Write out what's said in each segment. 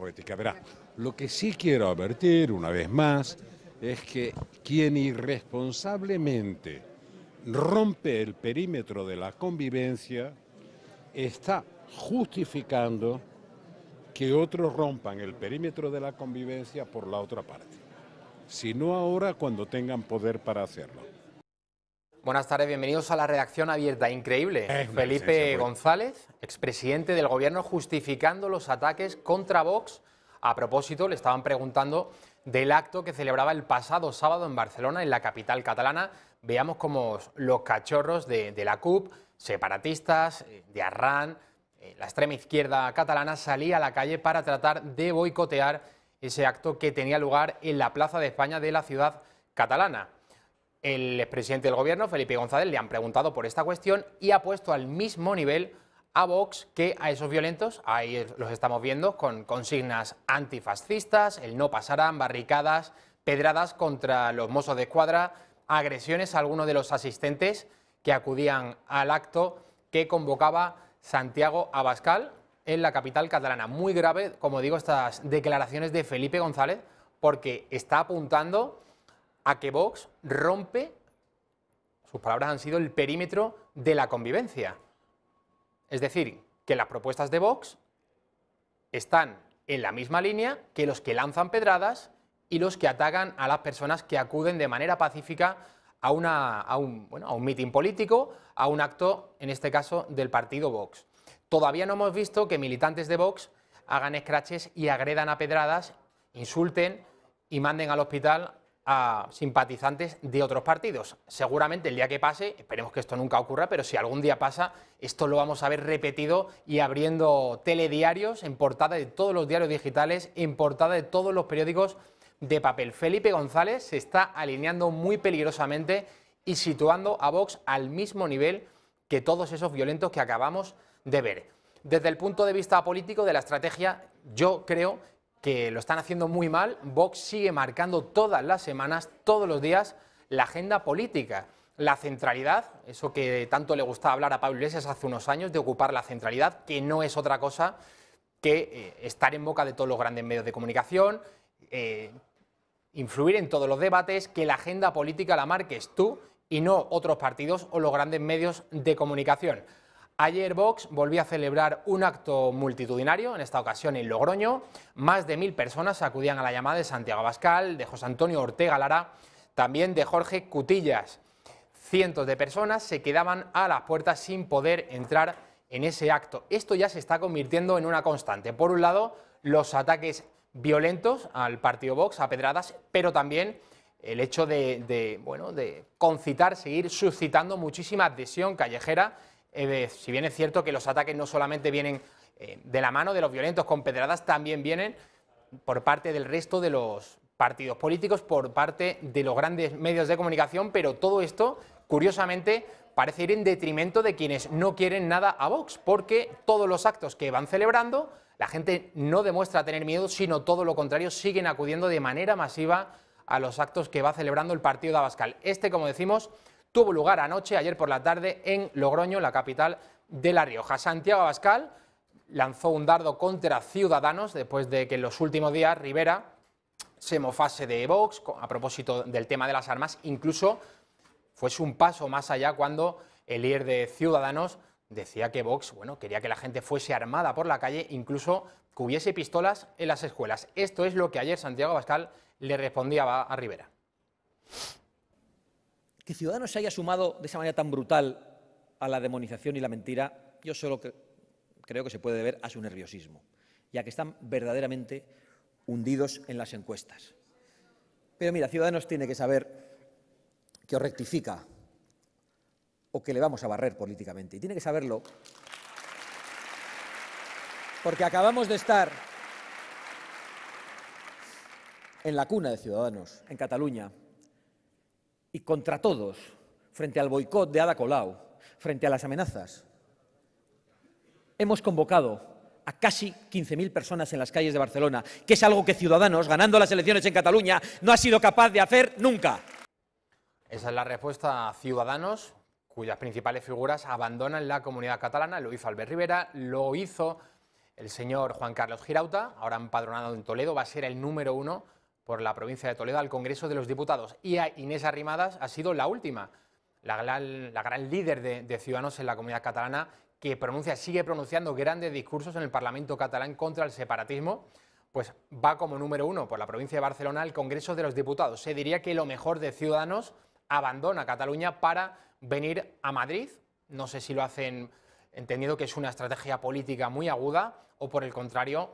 poética. Verá, lo que sí quiero advertir una vez más es que quien irresponsablemente rompe el perímetro de la convivencia está justificando que otros rompan el perímetro de la convivencia por la otra parte. Si no ahora, cuando tengan poder para hacerlo. Buenas tardes, bienvenidos a la redacción abierta. Increíble. Felipe González, expresidente del Gobierno, justificando los ataques contra Vox. A propósito, le estaban preguntando del acto que celebraba el pasado sábado en Barcelona, en la capital catalana. Veamos cómo los cachorros de la CUP, separatistas, de Arran, la extrema izquierda catalana, salía a la calle para tratar de boicotear ese acto que tenía lugar en la Plaza de España de la ciudad catalana. El expresidente del Gobierno, Felipe González, le han preguntado por esta cuestión y ha puesto al mismo nivel a Vox que a esos violentos. Ahí los estamos viendo con consignas antifascistas, el no pasarán, barricadas, pedradas contra los Mossos de Escuadra, agresiones a algunos de los asistentes que acudían al acto que convocaba Santiago Abascal en la capital catalana. Muy grave, como digo, estas declaraciones de Felipe González, porque está apuntando a que Vox rompe, sus palabras han sido, el perímetro de la convivencia. Es decir, que las propuestas de Vox están en la misma línea que los que lanzan pedradas y los que atacan a las personas que acuden de manera pacífica a un mitin político, a un acto, en este caso, del partido Vox. Todavía no hemos visto que militantes de Vox hagan escraches y agredan a pedradas, insulten y manden al hospital a simpatizantes de otros partidos. Seguramente el día que pase, esperemos que esto nunca ocurra, pero si algún día pasa, esto lo vamos a ver repetido y abriendo telediarios en portada de todos los diarios digitales, en portada de todos los periódicos de papel. Felipe González se está alineando muy peligrosamente y situando a Vox al mismo nivel que todos esos violentos que acabamos de ver. Desde el punto de vista político de la estrategia, yo creo que lo están haciendo muy mal. Vox sigue marcando todas las semanas, todos los días, la agenda política, la centralidad, eso que tanto le gustaba hablar a Pablo Iglesias hace unos años, de ocupar la centralidad, que no es otra cosa que estar en boca de todos los grandes medios de comunicación, influir en todos los debates, que la agenda política la marques tú y no otros partidos o los grandes medios de comunicación. Ayer Vox volvió a celebrar un acto multitudinario, en esta ocasión en Logroño. Más de 1000 personas acudían a la llamada de Santiago Abascal, de José Antonio Ortega Lara, también de Jorge Cutillas. Cientos de personas se quedaban a las puertas sin poder entrar en ese acto. Esto ya se está convirtiendo en una constante. Por un lado, los ataques violentos al partido Vox, a pedradas, pero también el hecho de concitar, seguir suscitando muchísima adhesión callejera. Si bien es cierto que los ataques no solamente vienen de la mano de los violentos con pedradas, también vienen por parte del resto de los partidos políticos, por parte de los grandes medios de comunicación, pero todo esto, curiosamente, parece ir en detrimento de quienes no quieren nada a Vox, porque todos los actos que van celebrando, la gente no demuestra tener miedo, sino todo lo contrario, siguen acudiendo de manera masiva a los actos que va celebrando el partido de Abascal. Este, como decimos, tuvo lugar anoche, ayer por la tarde, en Logroño, la capital de La Rioja. Santiago Abascal lanzó un dardo contra Ciudadanos después de que en los últimos días Rivera se mofase de Vox a propósito del tema de las armas. Incluso fuese un paso más allá cuando el líder de Ciudadanos decía que Vox quería que la gente fuese armada por la calle, incluso que hubiese pistolas en las escuelas. Esto es lo que ayer Santiago Abascal le respondía a Rivera. Que Ciudadanos se haya sumado de esa manera tan brutal a la demonización y la mentira, yo solo creo que se puede deber a su nerviosismo, ya que están verdaderamente hundidos en las encuestas. Pero mira, Ciudadanos tiene que saber que os rectifica o que le vamos a barrer políticamente. Y tiene que saberlo porque acabamos de estar en la cuna de Ciudadanos, en Cataluña, y contra todos, frente al boicot de Ada Colau, frente a las amenazas, hemos convocado a casi 15.000 personas en las calles de Barcelona, que es algo que Ciudadanos, ganando las elecciones en Cataluña, no ha sido capaz de hacer nunca. Esa es la respuesta a Ciudadanos, cuyas principales figuras abandonan la comunidad catalana. Lo hizo Albert Rivera, lo hizo El señor Juan Carlos Girauta, ahora empadronado en Toledo, va a ser el número 1 por la provincia de Toledo al Congreso de los Diputados. Y Inés Arrimadas ha sido la última, la gran líder de Ciudadanos en la comunidad catalana, que sigue pronunciando grandes discursos en el Parlamento catalán contra el separatismo, pues va como número 1 por la provincia de Barcelona al Congreso de los Diputados. Se diría que lo mejor de Ciudadanos abandona Cataluña para venir a Madrid. No sé si lo hacen entendiendo que es una estrategia política muy aguda o, por el contrario,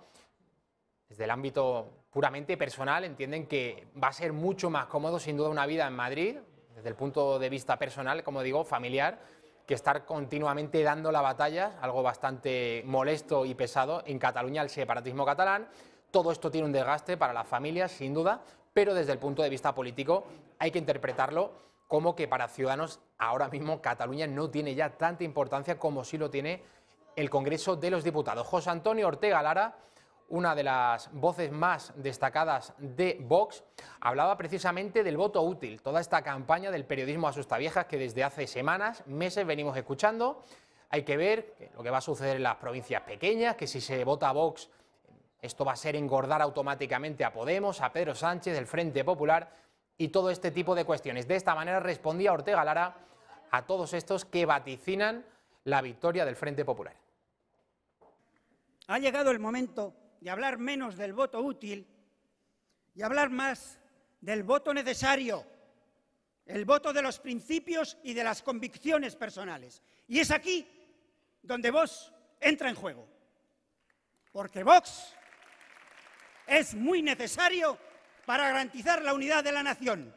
desde el ámbito puramente personal, entienden que va a ser mucho más cómodo, sin duda, una vida en Madrid, desde el punto de vista personal, como digo, familiar, que estar continuamente dando la batalla, algo bastante molesto y pesado, en Cataluña, al separatismo catalán. Todo esto tiene un desgaste para las familias, sin duda, pero desde el punto de vista político hay que interpretarlo como que para Ciudadanos ahora mismo Cataluña no tiene ya tanta importancia como sí lo tiene el Congreso de los Diputados. José Antonio Ortega Lara, una de las voces más destacadas de Vox, hablaba precisamente del voto útil, toda esta campaña del periodismo asustaviejas que desde hace semanas, meses venimos escuchando. Hay que ver lo que va a suceder en las provincias pequeñas, que si se vota a Vox, esto va a ser engordar automáticamente a Podemos, a Pedro Sánchez, del Frente Popular y todo este tipo de cuestiones. De esta manera respondía Ortega Lara a todos estos que vaticinan la victoria del Frente Popular. Ha llegado el momento de hablar menos del voto útil y hablar más del voto necesario, el voto de los principios y de las convicciones personales. Y es aquí donde Vox entra en juego, porque Vox es muy necesario para garantizar la unidad de la nación.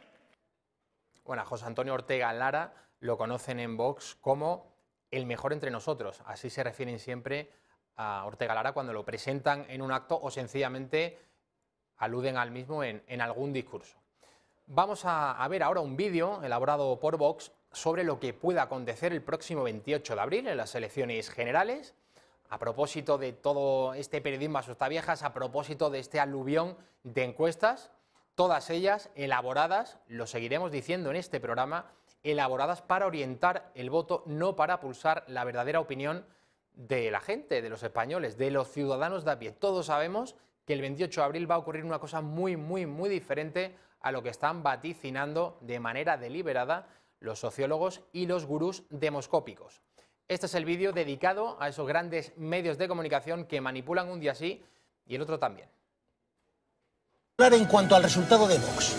Bueno, a José Antonio Ortega Lara lo conocen en Vox como el mejor entre nosotros, así se refieren siempre a Ortega Lara cuando lo presentan en un acto o sencillamente aluden al mismo en algún discurso. Vamos a ver ahora un vídeo elaborado por Vox sobre lo que pueda acontecer el próximo 28 de abril en las elecciones generales, a propósito de todo este periodismo asustaviejas, a propósito de este aluvión de encuestas, todas ellas elaboradas, lo seguiremos diciendo en este programa, elaboradas para orientar el voto, no para pulsar la verdadera opinión de la gente, de los españoles, de los ciudadanos de a pie. Todos sabemos que el 28 de abril va a ocurrir una cosa muy diferente a lo que están vaticinando de manera deliberada los sociólogos y los gurús demoscópicos. Este es el vídeo dedicado a esos grandes medios de comunicación que manipulan un día sí y el otro también. En cuanto al resultado de Vox,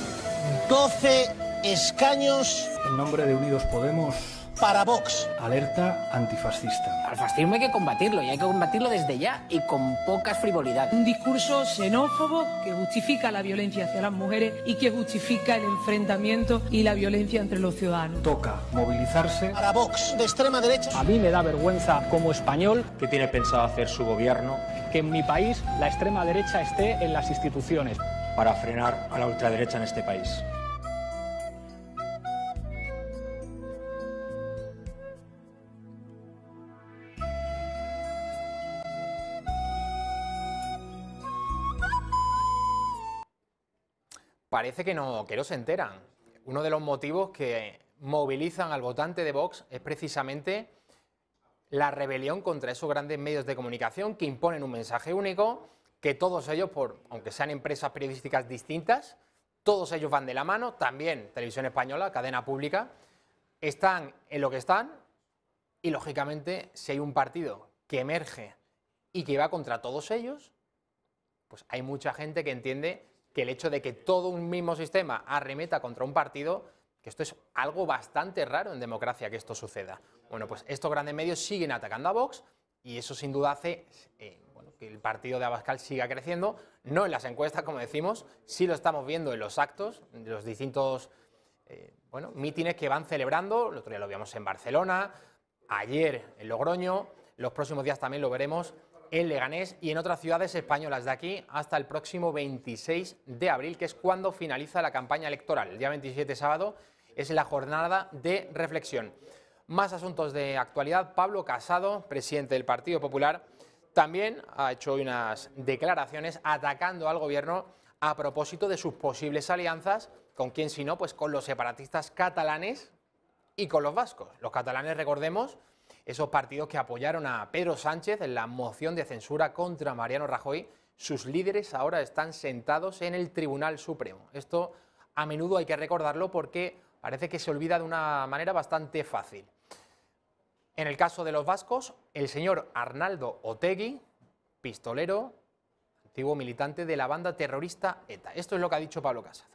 12 escaños. En nombre de Unidos Podemos, para Vox. Alerta antifascista. Al fascismo hay que combatirlo y hay que combatirlo desde ya y con pocas frivolidades. Un discurso xenófobo que justifica la violencia hacia las mujeres y que justifica el enfrentamiento y la violencia entre los ciudadanos. Toca movilizarse. Para Vox, de extrema derecha. A mí me da vergüenza como español, que tiene pensado hacer su gobierno, que en mi país la extrema derecha esté en las instituciones. Para frenar a la ultraderecha en este país. Parece que no se enteran. Uno de los motivos que movilizan al votante de Vox es precisamente la rebelión contra esos grandes medios de comunicación que imponen un mensaje único, que todos ellos, aunque sean empresas periodísticas distintas, todos ellos van de la mano, también Televisión Española, cadena pública, están en lo que están y, lógicamente, si hay un partido que emerge y que va contra todos ellos, pues hay mucha gente que entiende que el hecho de que todo un mismo sistema arremeta contra un partido, que esto es algo bastante raro en democracia que esto suceda. Bueno, pues estos grandes medios siguen atacando a Vox y eso sin duda hace que el partido de Abascal siga creciendo, no en las encuestas, como decimos, sí lo estamos viendo en los actos, de los distintos mítines que van celebrando. El otro día lo vimos en Barcelona, ayer en Logroño, los próximos días también lo veremos en Leganés y en otras ciudades españolas, de aquí hasta el próximo 26 de abril, que es cuando finaliza la campaña electoral. El día 27, sábado, es la jornada de reflexión. Más asuntos de actualidad. Pablo Casado, presidente del Partido Popular, también ha hecho hoy unas declaraciones atacando al gobierno a propósito de sus posibles alianzas, ¿con quién si no? Pues con los separatistas catalanes y con los vascos. Los catalanes, recordemos, esos partidos que apoyaron a Pedro Sánchez en la moción de censura contra Mariano Rajoy, sus líderes ahora están sentados en el Tribunal Supremo. Esto a menudo hay que recordarlo porque parece que se olvida de una manera bastante fácil. En el caso de los vascos, el señor Arnaldo Otegi, pistolero, antiguo militante de la banda terrorista ETA. Esto es lo que ha dicho Pablo Casado.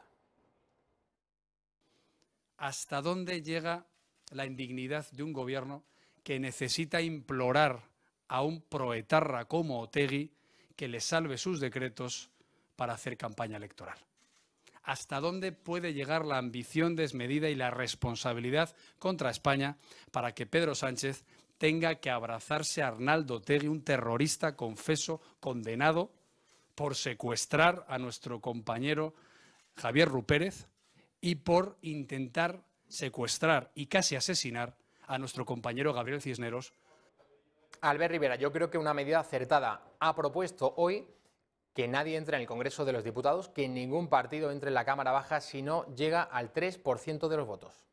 ¿Hasta dónde llega la indignidad de un gobierno que necesita implorar a un proetarra como Otegi que le salve sus decretos para hacer campaña electoral? ¿Hasta dónde puede llegar la ambición desmedida y la responsabilidad contra España para que Pedro Sánchez tenga que abrazarse a Arnaldo Otegi, un terrorista confeso, condenado por secuestrar a nuestro compañero Javier Rupérez y por intentar secuestrar y casi asesinar a nuestro compañero Gabriel Cisneros? Albert Rivera, yo creo que una medida acertada ha propuesto hoy que nadie entre en el Congreso de los Diputados, que ningún partido entre en la Cámara Baja si no llega al 3% de los votos.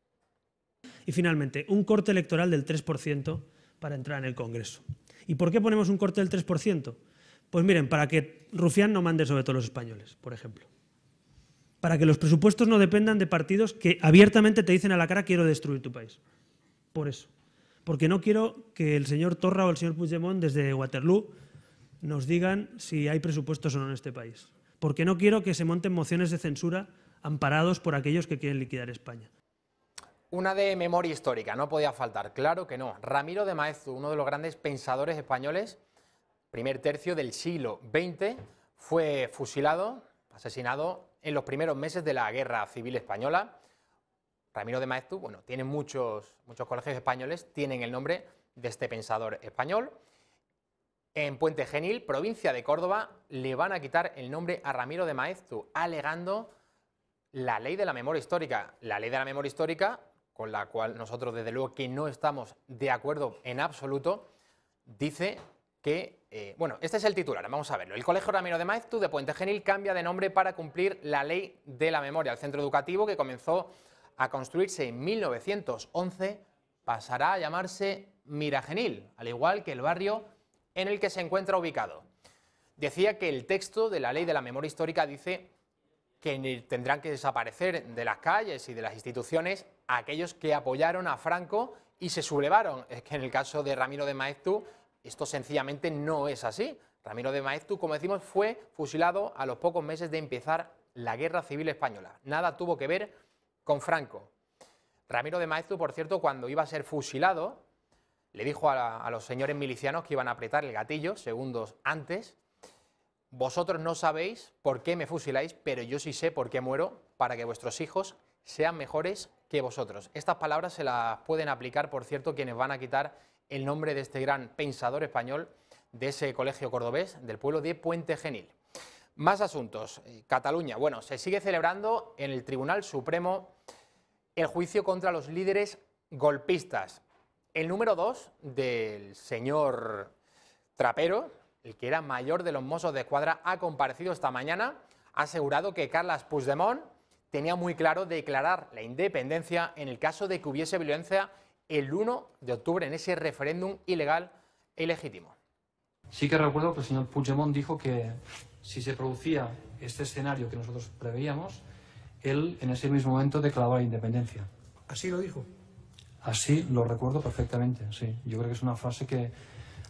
Y finalmente, un corte electoral del 3% para entrar en el Congreso. ¿Y por qué ponemos un corte del 3%? Pues miren, para que Rufián no mande sobre todos los españoles, por ejemplo. Para que los presupuestos no dependan de partidos que abiertamente te dicen a la cara quiero destruir tu país. Por eso. Porque no quiero que el señor Torra o el señor Puigdemont desde Waterloo nos digan si hay presupuestos o no en este país. Porque no quiero que se monten mociones de censura amparados por aquellos que quieren liquidar España. Una de memoria histórica, no podía faltar, claro que no. Ramiro de Maeztu, uno de los grandes pensadores españoles, primer tercio del siglo XX, fue fusilado, asesinado en los primeros meses de la Guerra Civil Española. Ramiro de Maeztu, bueno, tiene muchos colegios españoles, tienen el nombre de este pensador español. En Puente Genil, provincia de Córdoba, le van a quitar el nombre a Ramiro de Maeztu, alegando la ley de la memoria histórica. La ley de la memoria histórica, con la cual nosotros desde luego que no estamos de acuerdo en absoluto, dice que, bueno, este es el titular, vamos a verlo. El Colegio Ramiro de Maeztu de Puente Genil cambia de nombre para cumplir la ley de la memoria. El centro educativo, que comenzó a construirse en 1911, pasará a llamarse Miragenil, al igual que el barrio en el que se encuentra ubicado. Decía que el texto de la ley de la memoria histórica dice que tendrán que desaparecer de las calles y de las instituciones aquellos que apoyaron a Franco y se sublevaron. Es que en el caso de Ramiro de Maeztu esto sencillamente no es así. Ramiro de Maeztu, como decimos, fue fusilado a los pocos meses de empezar la Guerra Civil Española. Nada tuvo que ver con Franco. Ramiro de Maeztu, por cierto, cuando iba a ser fusilado, le dijo a los señores milicianos que iban a apretar el gatillo segundos antes: vosotros no sabéis por qué me fusiláis, pero yo sí sé por qué muero, para que vuestros hijos sean mejores que vosotros. Estas palabras se las pueden aplicar, por cierto, quienes van a quitar el nombre de este gran pensador español de ese colegio cordobés del pueblo de Puente Genil. Más asuntos. Cataluña. Bueno, se sigue celebrando en el Tribunal Supremo el juicio contra los líderes golpistas. El número 2 del señor Trapero, el que era mayor de los Mossos de Escuadra, ha comparecido esta mañana, ha asegurado que Carles Puigdemont tenía muy claro declarar la independencia en el caso de que hubiese violencia el 1 de octubre en ese referéndum ilegal e ilegítimo. Sí que recuerdo que el señor Puigdemont dijo que si se producía este escenario que nosotros preveíamos, él en ese mismo momento declaraba la independencia. ¿Así lo dijo? Así lo recuerdo perfectamente, sí. Yo creo que es una frase que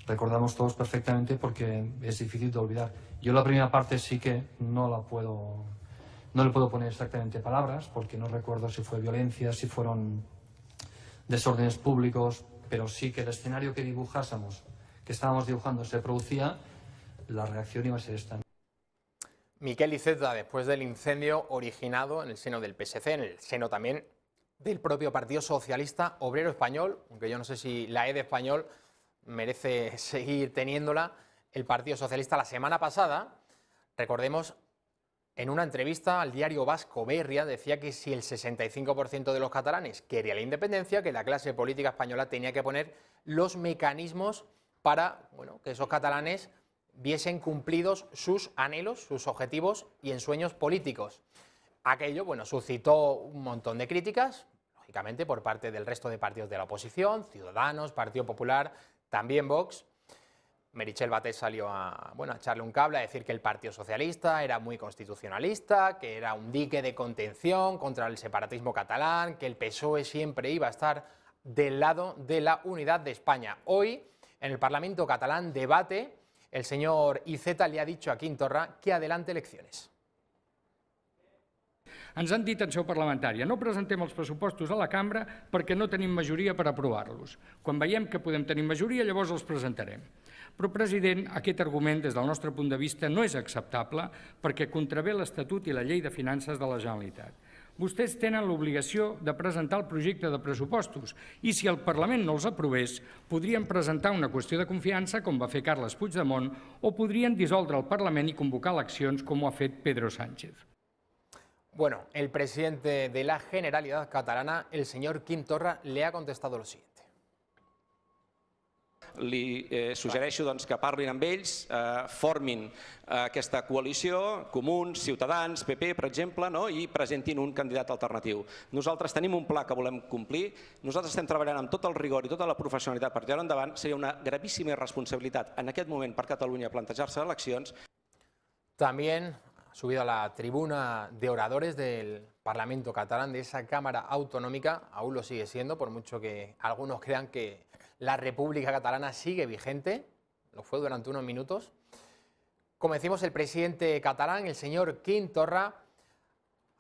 recordamos todos perfectamente porque es difícil de olvidar. Yo la primera parte sí que no le puedo poner exactamente palabras porque no recuerdo si fue violencia, si fueron desórdenes públicos, pero sí que el escenario que dibujásemos, que estábamos dibujando, se producía, la reacción iba a ser esta. Miquel Iceta, después del incendio originado en el seno del PSC, en el seno también del propio Partido Socialista Obrero Español, aunque yo no sé si la E de español merece seguir teniéndola, el Partido Socialista la semana pasada, recordemos, en una entrevista al diario vasco Berria, decía que si el 65% de los catalanes quería la independencia, que la clase política española tenía que poner los mecanismos para, bueno, que esos catalanes viesen cumplidos sus anhelos, sus objetivos y ensueños políticos. Aquello, bueno, suscitó un montón de críticas, lógicamente por parte del resto de partidos de la oposición, Ciudadanos, Partido Popular, también Vox. Meritxell Batet salió a echarle un cable, a decir que el Partido Socialista era muy constitucionalista, que era un dique de contención contra el separatismo catalán, que el PSOE siempre iba a estar del lado de la unidad de España. Hoy, en el Parlamento catalán, debate, el señor Iceta le ha dicho a Quim Torra que adelante elecciones. Ens han dit en seu parlamentària, no presentem els pressupostos a la cambra perquè no tenim majoria per aprovar-los. Quan veiem que podem tenir majoria, llavors els presentarem. Però, president, aquest argument, des del nostre punt de vista, no és acceptable perquè contravé l'Estatut i la Llei de Finances de la Generalitat. Vostès tenen l'obligació de presentar el projecte de pressupostos i si el Parlament no els aprovés, podrien presentar una qüestió de confiança, com va fer Carles Puigdemont, o podrien dissoldre el Parlament i convocar eleccions, com ho ha fet Pedro Sánchez. Bueno, el presidente de la Generalitat Catalana, el señor Quim Torra, le ha contestado lo siguiente. Li suggereixo que parlin amb ells, formin aquesta coalició, Comuns, Ciutadans, PP, per exemple, i presentin un candidat alternatiu. Nosaltres tenim un pla que volem complir, nosaltres estem treballant amb tot el rigor i tota la professionalitat per tirar-ho endavant. Seria una gravíssima irresponsabilitat en aquest moment per Catalunya plantejar-se eleccions. También ha subido a la tribuna de oradores del Parlamento catalán, de esa Cámara Autonómica, aún lo sigue siendo, por mucho que algunos crean que la República Catalana sigue vigente, lo fue durante unos minutos. Como decimos, el presidente catalán, el señor Quim Torra,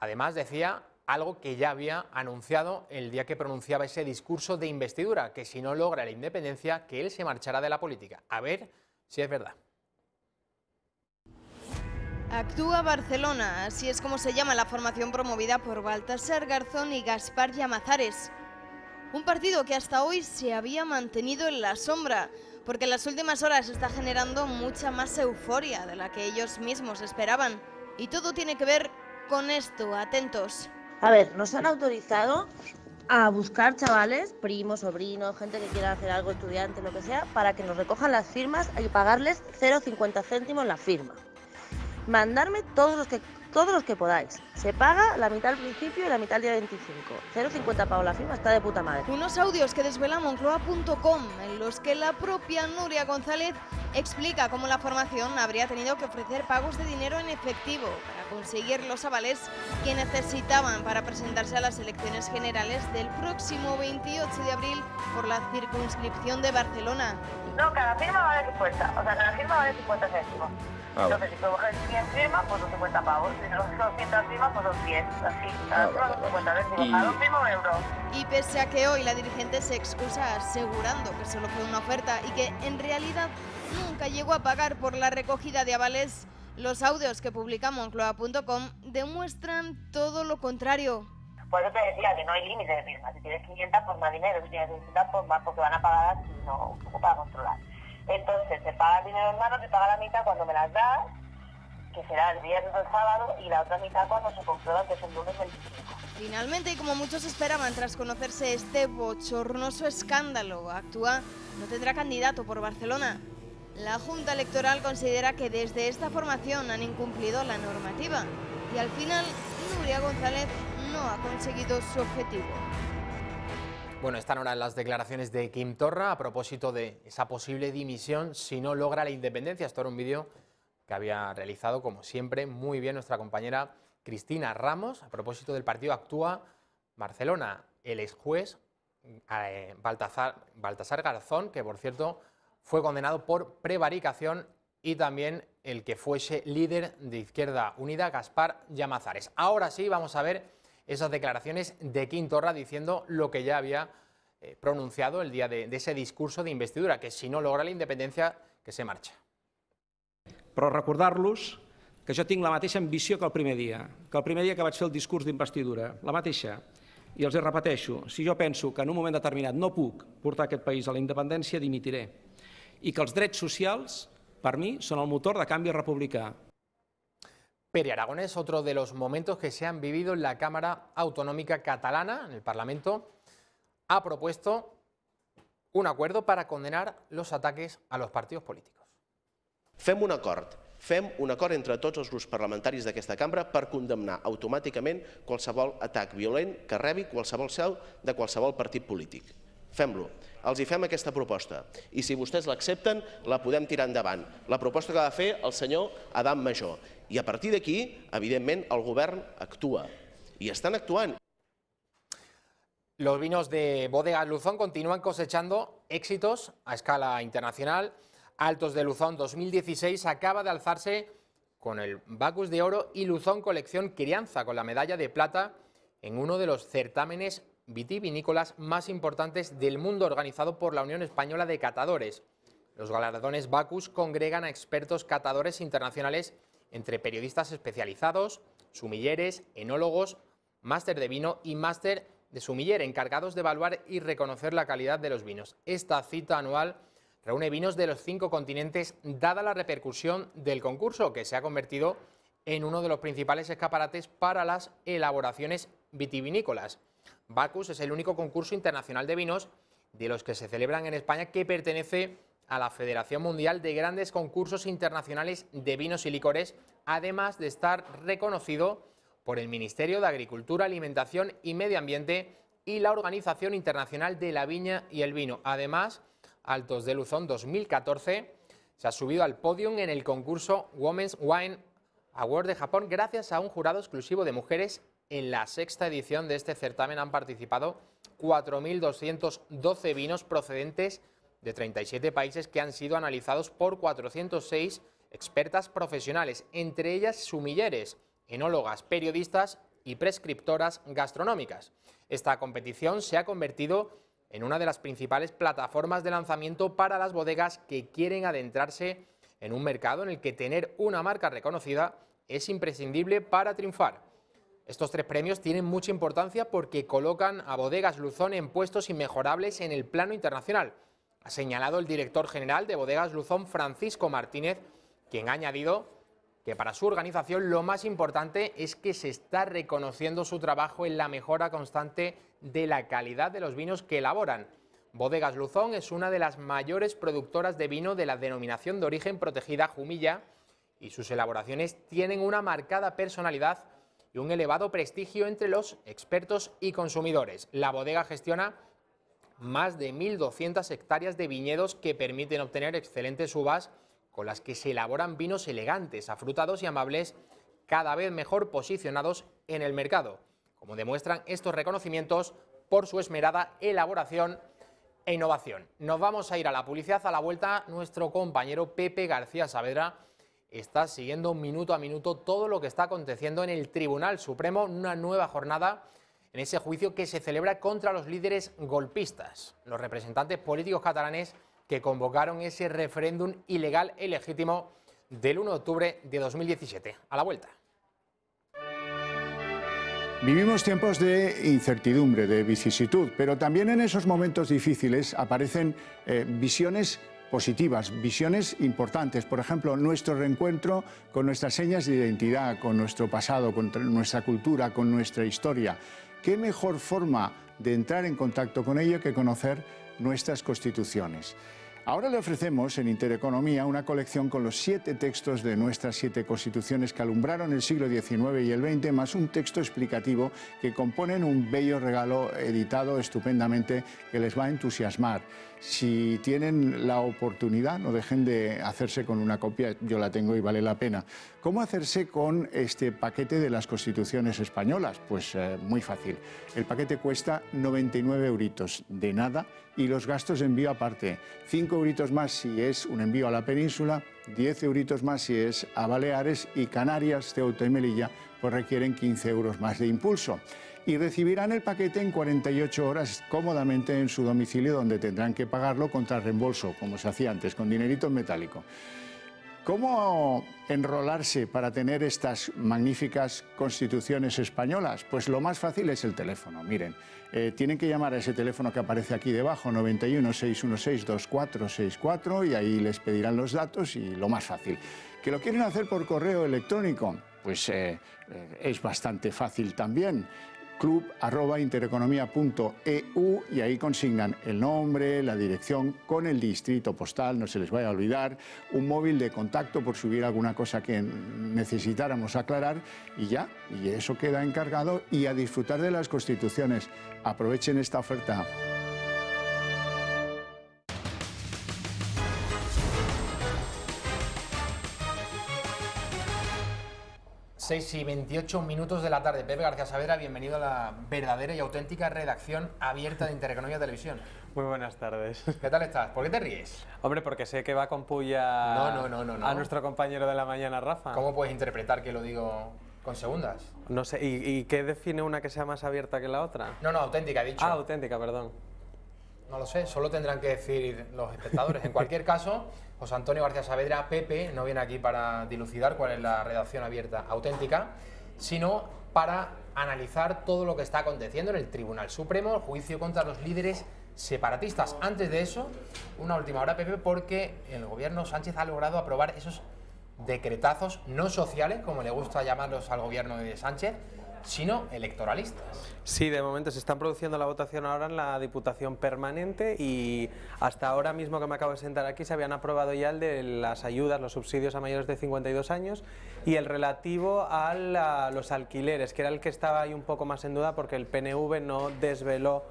además decía algo que ya había anunciado el día que pronunciaba ese discurso de investidura, que si no logra la independencia, que él se marchará de la política. A ver si es verdad. Actúa Barcelona, así es como se llama la formación promovida por Baltasar Garzón y Gaspar Llamazares. Un partido que hasta hoy se había mantenido en la sombra, porque en las últimas horas está generando mucha más euforia de la que ellos mismos esperaban. Y todo tiene que ver con esto, atentos. A ver, nos han autorizado a buscar chavales, primos, sobrinos, gente que quiera hacer algo, estudiantes, lo que sea, para que nos recojan las firmas y pagarles 0,50 céntimos la firma. Mandarme todos los que podáis. Se paga la mitad al principio y la mitad al día 25. 0,50 pago la firma, está de puta madre. Unos audios que desvela Moncloa.com, en los que la propia Núria González explica cómo la formación habría tenido que ofrecer pagos de dinero en efectivo para conseguir los avales que necesitaban para presentarse a las elecciones generales del próximo 28 de abril por la circunscripción de Barcelona. No, cada firma vale 50, o sea, cada firma vale 50 céntimos. Entonces, si coges 100 firmas, pues son 50 pavos. Si son 200 firmas, pues son 100. Así, cada firma son 50 céntimos, cada un mismo euro. Y pese a que hoy la dirigente se excusa asegurando que solo fue una oferta y que en realidad nunca llegó a pagar por la recogida de avales, los audios que publica Moncloa.com demuestran todo lo contrario. Por eso te decía que no hay límite de firmas. Si tienes 500, pues más dinero. Si tienes 600, pues más, porque van a pagar así, no, un poco para controlar. Entonces, se paga el dinero en mano, se paga la mitad cuando me las das, que será el viernes o el sábado, y la otra mitad cuando se comprueba que es el lunes 25. Finalmente, y como muchos esperaban tras conocerse este bochornoso escándalo, Actúa no tendrá candidato por Barcelona. La Junta Electoral considera que desde esta formación han incumplido la normativa y al final Núria González no ha conseguido su objetivo. Bueno, están ahora las declaraciones de Quim Torra a propósito de esa posible dimisión si no logra la independencia. Esto era un vídeo que había realizado, como siempre, muy bien nuestra compañera Cristina Ramos, a propósito del partido Actúa Barcelona. El exjuez Baltasar Garzón, que por cierto fue condenado por prevaricación, y también el que fuese líder de Izquierda Unida, Gaspar Llamazares. Ahora sí, vamos a ver esas declaraciones de Quim Torra diciendo lo que ya había pronunciado el día de ese discurso de investidura, que si no logra la independencia, que se marcha. Però recordar-los que jo tinc la mateixa ambició que el primer dia que vaig fer el discurs d'investidura, la mateixa. I els repeteixo, si jo penso que en un moment determinat no puc portar aquest país a la independència, dimitiré. I que els drets socials, per mi, són el motor de canvi republicà. Pere Aragonés, otro de los momentos que se han vivido en la Cámara Autonómica Catalana, en el Parlamento, ha propuesto un acuerdo para condenar los ataques a los partidos políticos. Fem un acord. Fem un acord entre tots els grups parlamentaris d'aquesta cambra per condemnar automàticament qualsevol atac violent que rebi qualsevol seu de qualsevol partit polític. Fem-lo. Els hi fem aquesta proposta i si vostès l'accepten la podem tirar endavant. La proposta que va fer el senyor Adam Majó. I a partir d'aquí, evidentment, el govern actua. Y están actuando. Los vinos de Bodegas Luzón continúan cosechando éxitos a escala internacional. Altos de Luzón 2016 acaba de alzarse con el Bacchus de Oro y Luzón Colección Crianza con la medalla de plata en uno de los certámenes vitivinícolas más importantes del mundo organizado por la Unión Española de Catadores. Los galardones Bacchus congregan a expertos catadores internacionales entre periodistas especializados, sumilleres, enólogos, máster de vino y máster de sumiller, encargados de evaluar y reconocer la calidad de los vinos. Esta cita anual reúne vinos de los 5 continentes, dada la repercusión del concurso, que se ha convertido en uno de los principales escaparates para las elaboraciones vitivinícolas. Bacchus es el único concurso internacional de vinos de los que se celebran en España que pertenece a la Federación Mundial de Grandes Concursos Internacionales de Vinos y Licores, además de estar reconocido por el Ministerio de Agricultura, Alimentación y Medio Ambiente y la Organización Internacional de la Viña y el Vino. Además, Altos de Luzón 2014 se ha subido al podium en el concurso Women's Wine Award de Japón gracias a un jurado exclusivo de mujeres. En la 6ª edición de este certamen han participado 4.212 vinos procedentes de 37 países que han sido analizados por 406 expertas profesionales, entre ellas sumilleres, enólogas, periodistas y prescriptoras gastronómicas. Esta competición se ha convertido en una de las principales plataformas de lanzamiento para las bodegas que quieren adentrarse en un mercado en el que tener una marca reconocida es imprescindible para triunfar. Estos 3 premios tienen mucha importancia porque colocan a Bodegas Luzón en puestos inmejorables en el plano internacional, ha señalado el director general de Bodegas Luzón, Francisco Martínez, quien ha añadido que para su organización lo más importante es que se está reconociendo su trabajo en la mejora constante de la calidad de los vinos que elaboran. Bodegas Luzón es una de las mayores productoras de vino de la denominación de origen protegida Jumilla y sus elaboraciones tienen una marcada personalidad y un elevado prestigio entre los expertos y consumidores. La bodega gestiona más de 1.200 hectáreas de viñedos que permiten obtener excelentes uvas con las que se elaboran vinos elegantes, afrutados y amables, cada vez mejor posicionados en el mercado, como demuestran estos reconocimientos por su esmerada elaboración e innovación. Nos vamos a ir a la publicidad. A la vuelta, nuestro compañero Pepe García Saavedra está siguiendo minuto a minuto todo lo que está aconteciendo en el Tribunal Supremo, una nueva jornada en ese juicio que se celebra contra los líderes golpistas, los representantes políticos catalanes que convocaron ese referéndum ilegal e ilegítimo del 1 de octubre de 2017. A la vuelta. Vivimos tiempos de incertidumbre, de vicisitud, pero también en esos momentos difíciles aparecen visiones positivas, visiones importantes. Por ejemplo, nuestro reencuentro con nuestras señas de identidad, con nuestro pasado, con nuestra cultura, con nuestra historia. ¿Qué mejor forma de entrar en contacto con ello que conocer nuestras constituciones? Ahora le ofrecemos en Intereconomía una colección con los 7 textos de nuestras 7 constituciones que alumbraron el siglo XIX y el XX, más un texto explicativo que componen un bello regalo editado estupendamente que les va a entusiasmar. Si tienen la oportunidad, no dejen de hacerse con una copia, yo la tengo y vale la pena. ¿Cómo hacerse con este paquete de las constituciones españolas? Pues muy fácil. El paquete cuesta 99 euritos de nada y los gastos de envío aparte. 5 euritos más si es un envío a la península, 10 euritos más si es a Baleares y Canarias, Ceuta y Melilla, pues requieren 15 euros más de impulso. Y recibirán el paquete en 48 horas cómodamente en su domicilio, donde tendrán que pagarlo contra reembolso, como se hacía antes, con dinerito en metálico. ¿Cómo enrolarse para tener estas magníficas constituciones españolas? Pues lo más fácil es el teléfono. Miren, tienen que llamar a ese teléfono que aparece aquí debajo, 91 616 2464, y ahí les pedirán los datos y lo más fácil. ¿Que lo quieren hacer por correo electrónico? Pues es bastante fácil también. club@intereconomia.eu y ahí consignan el nombre, la dirección con el distrito postal, no se les vaya a olvidar, un móvil de contacto por si hubiera alguna cosa que necesitáramos aclarar y ya, y eso queda encargado y a disfrutar de las constituciones. Aprovechen esta oferta. Seis y 28 minutos de la tarde. Pepe García Saavedra, bienvenido a la verdadera y auténtica redacción abierta de Intereconomía Televisión. Muy buenas tardes. ¿Qué tal estás? ¿Por qué te ríes? Hombre, porque sé que va con puya No. a nuestro compañero de la mañana, Rafa. ¿Cómo puedes interpretar que lo digo con segundas? No sé, ¿y qué define una que sea más abierta que la otra? No, auténtica, he dicho. Ah, auténtica, perdón. No lo sé, solo tendrán que decir los espectadores. En cualquier caso, José Antonio García Saavedra, Pepe, no viene aquí para dilucidar cuál es la redacción abierta auténtica, sino para analizar todo lo que está aconteciendo en el Tribunal Supremo, el juicio contra los líderes separatistas. Antes de eso, una última hora, Pepe, porque el gobierno Sánchez ha logrado aprobar esos decretazos no sociales, como le gusta llamarlos al gobierno de Sánchez, sino electoralistas. Sí, de momento se están produciendo la votación ahora en la Diputación Permanente y hasta ahora mismo que me acabo de sentar aquí se habían aprobado ya el de las ayudas, los subsidios a mayores de 52 años y el relativo a los alquileres, que era el que estaba ahí un poco más en duda porque el PNV no desveló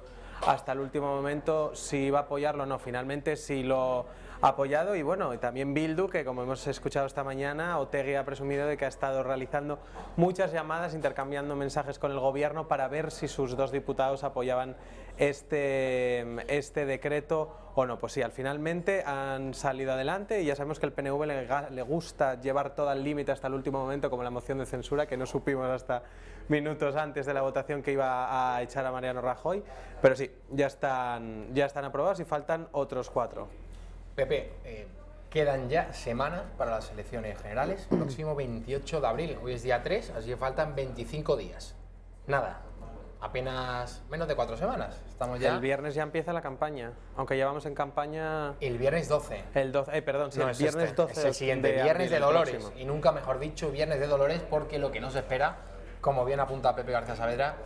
hasta el último momento si iba a apoyarlo o no. Finalmente sí lo ha apoyado y bueno, y también Bildu, que como hemos escuchado esta mañana, Otegi ha presumido de que ha estado realizando muchas llamadas, intercambiando mensajes con el gobierno para ver si sus dos diputados apoyaban este decreto o no. Pues sí, finalmente han salido adelante y ya sabemos que el PNV le gusta llevar todo al límite hasta el último momento, como la moción de censura, que no supimos hasta minutos antes de la votación que iba a echar a Mariano Rajoy, pero sí, ya están aprobados y faltan otros 4. Pepe, quedan ya semanas para las elecciones generales, próximo 28 de abril, hoy es día 3, así que faltan 25 días. Nada, apenas menos de 4 semanas. Estamos ya... El viernes ya empieza la campaña, aunque ya vamos en campaña... El viernes 12. El 12, perdón, sí, no, el viernes 12. Es el siguiente, Viernes de Dolores, y nunca mejor dicho, Viernes de Dolores, porque lo que nos espera, como bien apunta Pepe García Saavedra,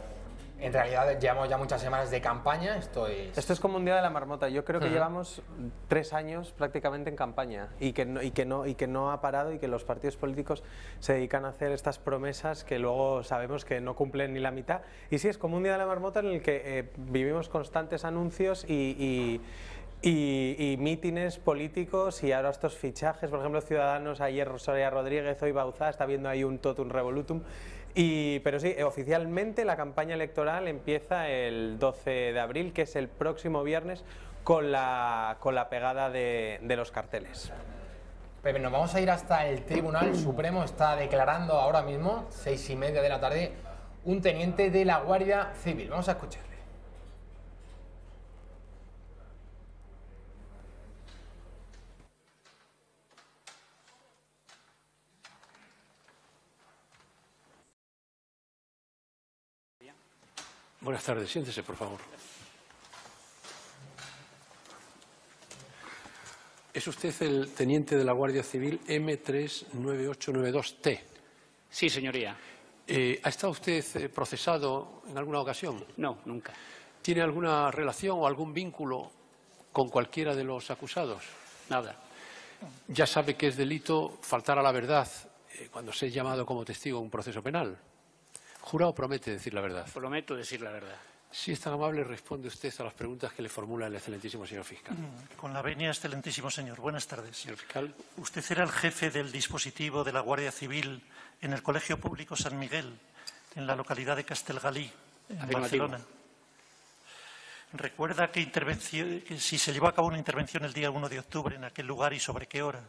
en realidad llevamos ya muchas semanas de campaña, esto es como un día de la marmota. Yo creo que llevamos 3 años prácticamente en campaña y que no ha parado y que los partidos políticos se dedican a hacer estas promesas que luego sabemos que no cumplen ni la mitad. Y sí, es como un día de la marmota en el que vivimos constantes anuncios y mítines políticos y ahora estos fichajes, por ejemplo Ciudadanos, ayer Soraya Rodríguez, hoy Bauzá, está viendo ahí un totum revolutum. Pero sí, oficialmente la campaña electoral empieza el 12 de abril, que es el próximo viernes, con la pegada de los carteles. Pepe, nos vamos a ir hasta el Tribunal Supremo. Está declarando ahora mismo, 6:30 de la tarde, un teniente de la Guardia Civil. Vamos a escucharle. Buenas tardes, siéntese, por favor. ¿Es usted el teniente de la Guardia Civil M39892T? Sí, señoría. ¿Ha estado usted procesado en alguna ocasión? No, nunca. ¿Tiene alguna relación o algún vínculo con cualquiera de los acusados? Nada. Ya sabe que es delito faltar a la verdad cuando se es llamado como testigo en un proceso penal. ¿Jura o promete decir la verdad? Prometo decir la verdad. Si es tan amable, responde usted a las preguntas que le formula el excelentísimo señor fiscal. Con la venia, excelentísimo señor. Buenas tardes. Señor fiscal. Usted era el jefe del dispositivo de la Guardia Civil en el Colegio Público San Miguel, en la localidad de Castelgalí, en Barcelona. ¿Recuerda que si se llevó a cabo una intervención el día 1 de octubre en aquel lugar y sobre qué hora?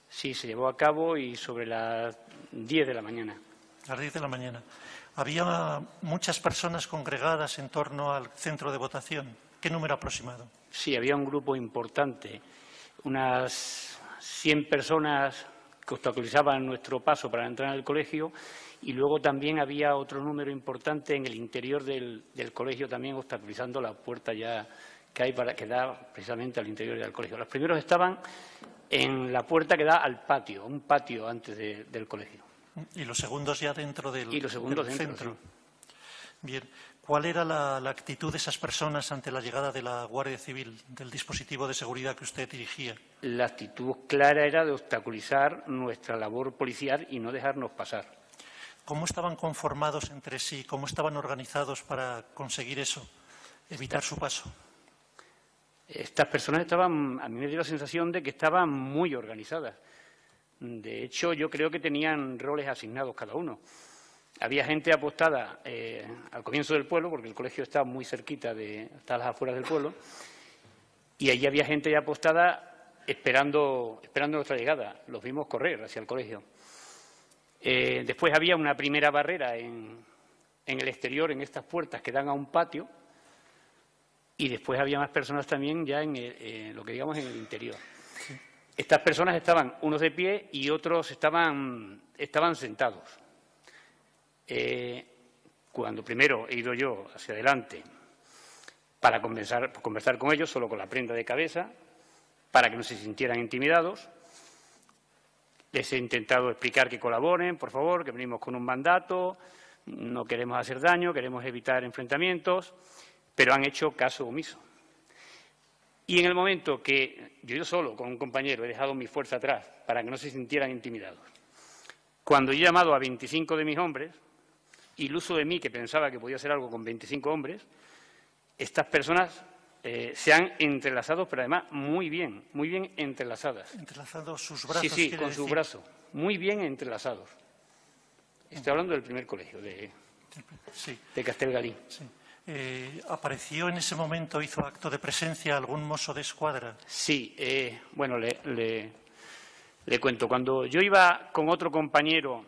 Sí, se llevó a cabo y sobre las 10 de la mañana. A las 10 de la mañana. Había muchas personas congregadas en torno al centro de votación. ¿Qué número aproximado? Sí, había un grupo importante, unas 100 personas que obstaculizaban nuestro paso para entrar en el colegio y luego también había otro número importante en el interior del colegio también obstaculizando la puerta ya que hay que da precisamente al interior del colegio. Los primeros estaban en la puerta que da al patio, un patio antes del colegio. Y los segundos ya dentro del, y los segundos del dentro, centro. Sí. Bien. ¿Cuál era la actitud de esas personas ante la llegada de la Guardia Civil, del dispositivo de seguridad que usted dirigía? La actitud clara era de obstaculizar nuestra labor policial y no dejarnos pasar. ¿Cómo estaban conformados entre sí? ¿Cómo estaban organizados para conseguir eso, evitar su paso? Estas personas estaban, a mí me dio la sensación de que estaban muy organizadas. De hecho, yo creo que tenían roles asignados cada uno. Había gente apostada al comienzo del pueblo, porque el colegio está muy cerquita, está a las afueras del pueblo, y allí había gente ya apostada esperando nuestra llegada. Los vimos correr hacia el colegio. Después había una primera barrera en el exterior, en estas puertas que dan a un patio, y después había más personas también ya en lo que digamos en el interior. Sí. Estas personas estaban unos de pie y otros estaban sentados. Cuando primero he ido yo hacia adelante para conversar con ellos, solo con la prenda de cabeza, para que no se sintieran intimidados, les he intentado explicar que colaboren, por favor, que venimos con un mandato, no queremos hacer daño, queremos evitar enfrentamientos, pero han hecho caso omiso. Y en el momento que yo solo, con un compañero, he dejado mi fuerza atrás para que no se sintieran intimidados, cuando he llamado a 25 de mis hombres, iluso de mí que pensaba que podía hacer algo con 25 hombres, estas personas se han entrelazado, pero además muy bien entrelazadas. ¿Entrelazados sus brazos? Sí, con su brazo, muy bien entrelazados. Estoy hablando del primer colegio, de Castelgalí. Sí. ¿Apareció en ese momento, hizo acto de presencia algún mozo de escuadra? Sí, bueno, le cuento. Cuando yo iba con otro compañero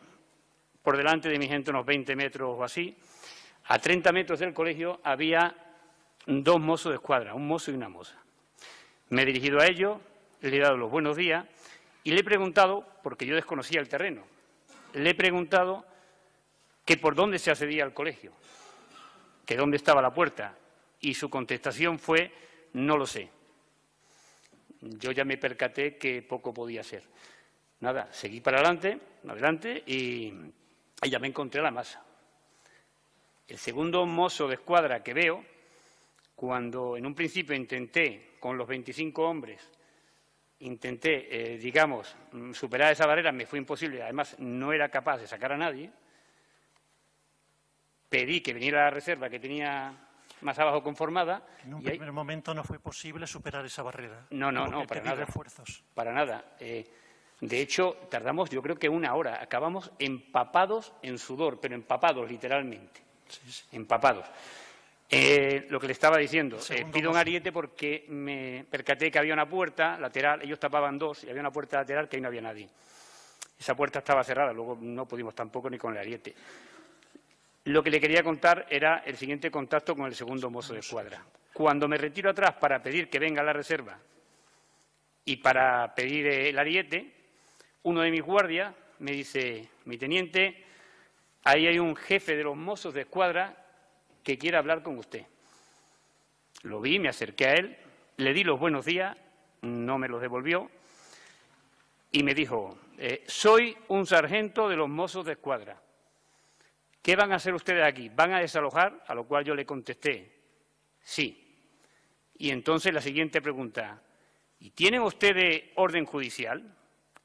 por delante de mi gente, unos 20 metros o así, a 30 metros del colegio había 2 mozos de escuadra, un mozo y una moza. Me he dirigido a ellos, le he dado los buenos días y le he preguntado, porque yo desconocía el terreno, le he preguntado que por dónde se accedía al colegio, que dónde estaba la puerta, y su contestación fue, no lo sé. Yo ya me percaté que poco podía ser. Nada, seguí para adelante y ya me encontré a la masa. El segundo mozo de escuadra que veo, cuando en un principio intenté, con los 25 hombres, digamos, superar esa barrera, me fue imposible, además no era capaz de sacar a nadie, pedí que viniera la reserva que tenía más abajo conformada. En un primer momento no fue posible superar esa barrera. No, para nada. Para nada. De hecho, tardamos yo creo que 1 hora. Acabamos empapados en sudor, pero empapados literalmente. Sí. Empapados. Lo que le estaba diciendo, pido un ariete porque me percaté que había una puerta lateral, ellos tapaban 2 y había una puerta lateral que ahí no había nadie. Esa puerta estaba cerrada, luego no pudimos tampoco ni con el ariete. Lo que le quería contar era el siguiente contacto con el segundo mozo de escuadra. Cuando me retiro atrás para pedir que venga la reserva y para pedir el ariete, uno de mis guardias me dice, mi teniente, ahí hay un jefe de los mozos de escuadra que quiere hablar con usted. Lo vi, me acerqué a él, le di los buenos días, no me los devolvió y me dijo, soy un sargento de los mozos de escuadra. ¿Qué van a hacer ustedes aquí? ¿Van a desalojar? A lo cual yo le contesté, sí. Y entonces la siguiente pregunta, ¿y tienen ustedes orden judicial?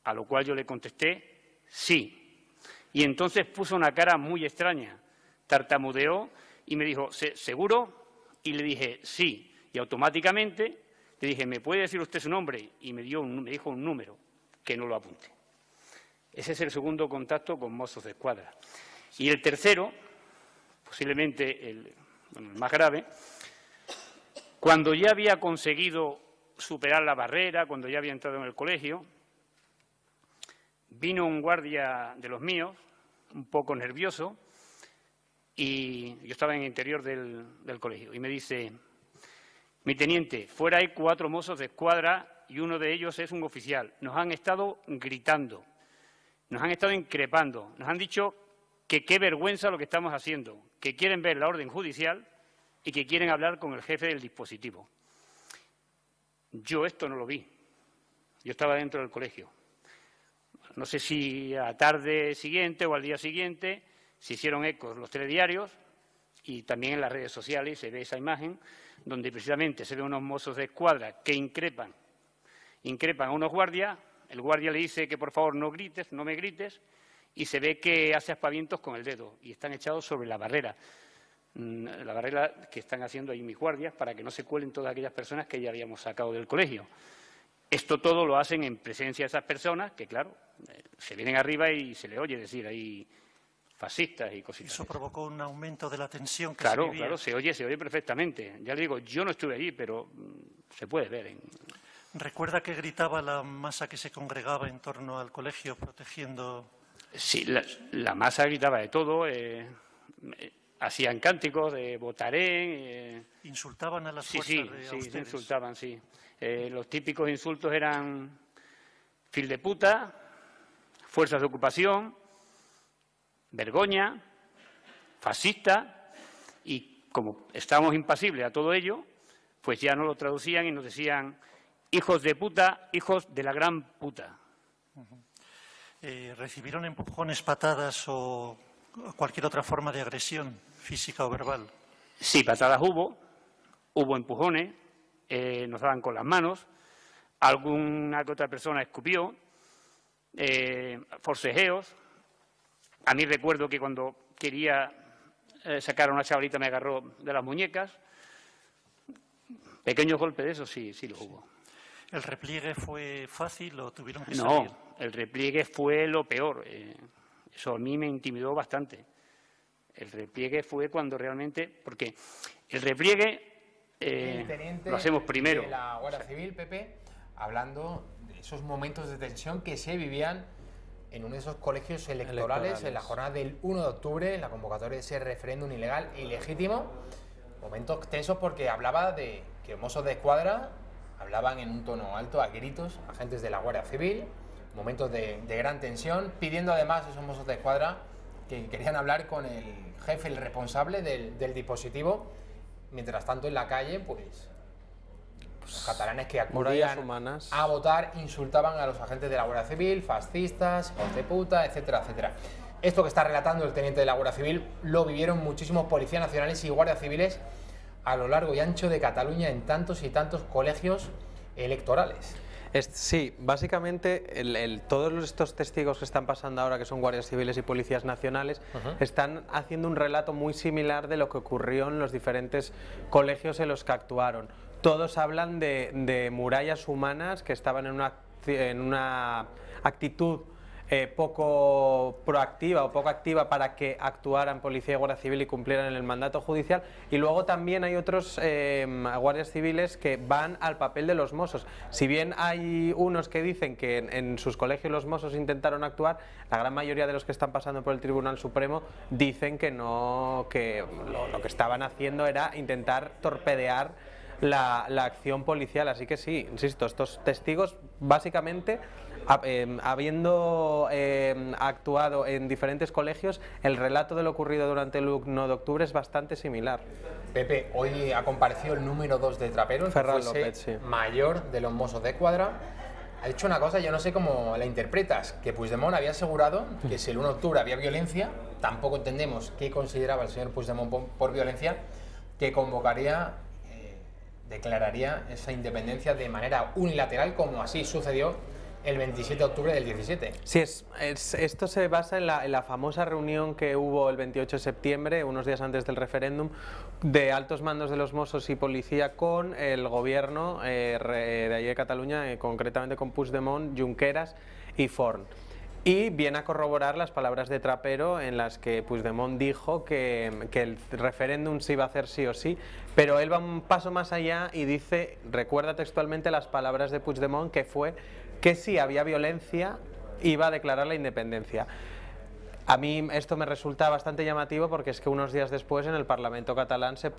A lo cual yo le contesté, sí. Y entonces puso una cara muy extraña, tartamudeó y me dijo, ¿seguro? Y le dije, sí. Y automáticamente le dije, ¿me puede decir usted su nombre? Y me dijo un número, que no lo apunte. Ese es el segundo contacto con mozos de escuadra. Y el tercero, posiblemente el más grave, cuando ya había conseguido superar la barrera, cuando ya había entrado en el colegio, vino un guardia de los míos, un poco nervioso, y yo estaba en el interior del colegio, y me dice, mi teniente, fuera hay 4 mozos de escuadra y uno de ellos es un oficial. Nos han estado gritando, nos han estado increpando, nos han dicho que qué vergüenza lo que estamos haciendo, que quieren ver la orden judicial y que quieren hablar con el jefe del dispositivo. Yo esto no lo vi. Yo estaba dentro del colegio. No sé si a la tarde siguiente o al día siguiente se hicieron ecos los telediarios y también en las redes sociales se ve esa imagen donde precisamente se ven unos mozos de escuadra que increpan a unos guardias, el guardia le dice que por favor no grites, no me grites, y se ve que hace aspavientos con el dedo y están echados sobre la barrera que están haciendo ahí mis guardias para que no se cuelen todas aquellas personas que ya habíamos sacado del colegio. Esto todo lo hacen en presencia de esas personas que, claro, se vienen arriba y se le oye decir ahí fascistas y cositas. Eso provocó un aumento de la tensión que claro, se vivía. Claro, se oye perfectamente. Ya le digo, yo no estuve allí, pero se puede ver. ¿Recuerda que gritaba la masa que se congregaba en torno al colegio protegiendo? Sí, la masa gritaba de todo, hacían cánticos de votaré. ¿Insultaban a las fuerzas de ustedes? Sí, insultaban, sí. Los típicos insultos eran fil de puta, fuerzas de ocupación, vergoña, fascista, y como estábamos impasibles a todo ello, pues ya no lo traducían y nos decían hijos de puta, hijos de la gran puta. ¿Recibieron empujones, patadas o cualquier otra forma de agresión física o verbal? Sí, patadas hubo empujones, nos daban con las manos, alguna que otra persona escupió, forcejeos. A mí recuerdo que cuando quería sacar a una chavalita me agarró de las muñecas. Pequeños golpes de esos sí lo hubo. ¿El repliegue fue fácil o tuvieron que salir? No, el repliegue fue lo peor. Eso a mí me intimidó bastante. El repliegue fue cuando realmente... Porque el repliegue lo hacemos primero. De la Guardia Civil, Pepe, hablando de esos momentos de tensión que se vivían en uno de esos colegios electorales en la jornada del 1 de octubre, en la convocatoria de ese referéndum ilegal e ilegítimo. Momentos tensos porque hablaba de que mozos de escuadra hablaban en un tono alto, a gritos, agentes de la Guardia Civil, momentos de gran tensión, pidiendo además esos mozos de escuadra que querían hablar con el jefe, el responsable del dispositivo. Mientras tanto, en la calle, pues los catalanes que acudían a votar insultaban a los agentes de la Guardia Civil, fascistas, hijos de puta, etcétera, etcétera. Esto que está relatando el teniente de la Guardia Civil lo vivieron muchísimos policías nacionales y guardias civiles a lo largo y ancho de Cataluña en tantos y tantos colegios electorales. Sí, básicamente todos estos testigos que están pasando ahora, que son guardias civiles y policías nacionales, están haciendo un relato muy similar de lo que ocurrió en los diferentes colegios en los que actuaron. Todos hablan de murallas humanas que estaban en una actitud poco proactiva o poco activa para que actuaran policía y guardia civil y cumplieran el mandato judicial, y luego también hay otros guardias civiles que van al papel de los mozos. Si bien hay unos que dicen que en sus colegios los mozos intentaron actuar, la gran mayoría de los que están pasando por el Tribunal Supremo dicen que no, que lo que estaban haciendo era intentar torpedear la acción policial. Así que sí, insisto, estos testigos básicamente, habiendo actuado en diferentes colegios, el relato de lo ocurrido durante el 1 de octubre es bastante similar. Pepe, hoy ha comparecido el número 2 de Trapero, Ferran López, sí, mayor de los mozos de escuadra. Ha dicho una cosa, yo no sé cómo la interpretas, que Puigdemont había asegurado que si el 1 de octubre había violencia, tampoco entendemos qué consideraba el señor Puigdemont por violencia, que convocaría, declararía esa independencia de manera unilateral, como así sucedió el 27 de octubre del 17. Sí, esto se basa en la famosa reunión que hubo el 28 de septiembre, unos días antes del referéndum, de altos mandos de los Mossos y policía con el gobierno de allí de Cataluña, concretamente con Puigdemont, Junqueras y Forn. Y viene a corroborar las palabras de Trapero en las que Puigdemont dijo que el referéndum se iba a hacer sí o sí, pero él va un paso más allá y dice, recuerda textualmente las palabras de Puigdemont, que fue que si había violencia iba a declarar la independencia. A mí esto me resulta bastante llamativo porque es que unos días después en el Parlamento catalán se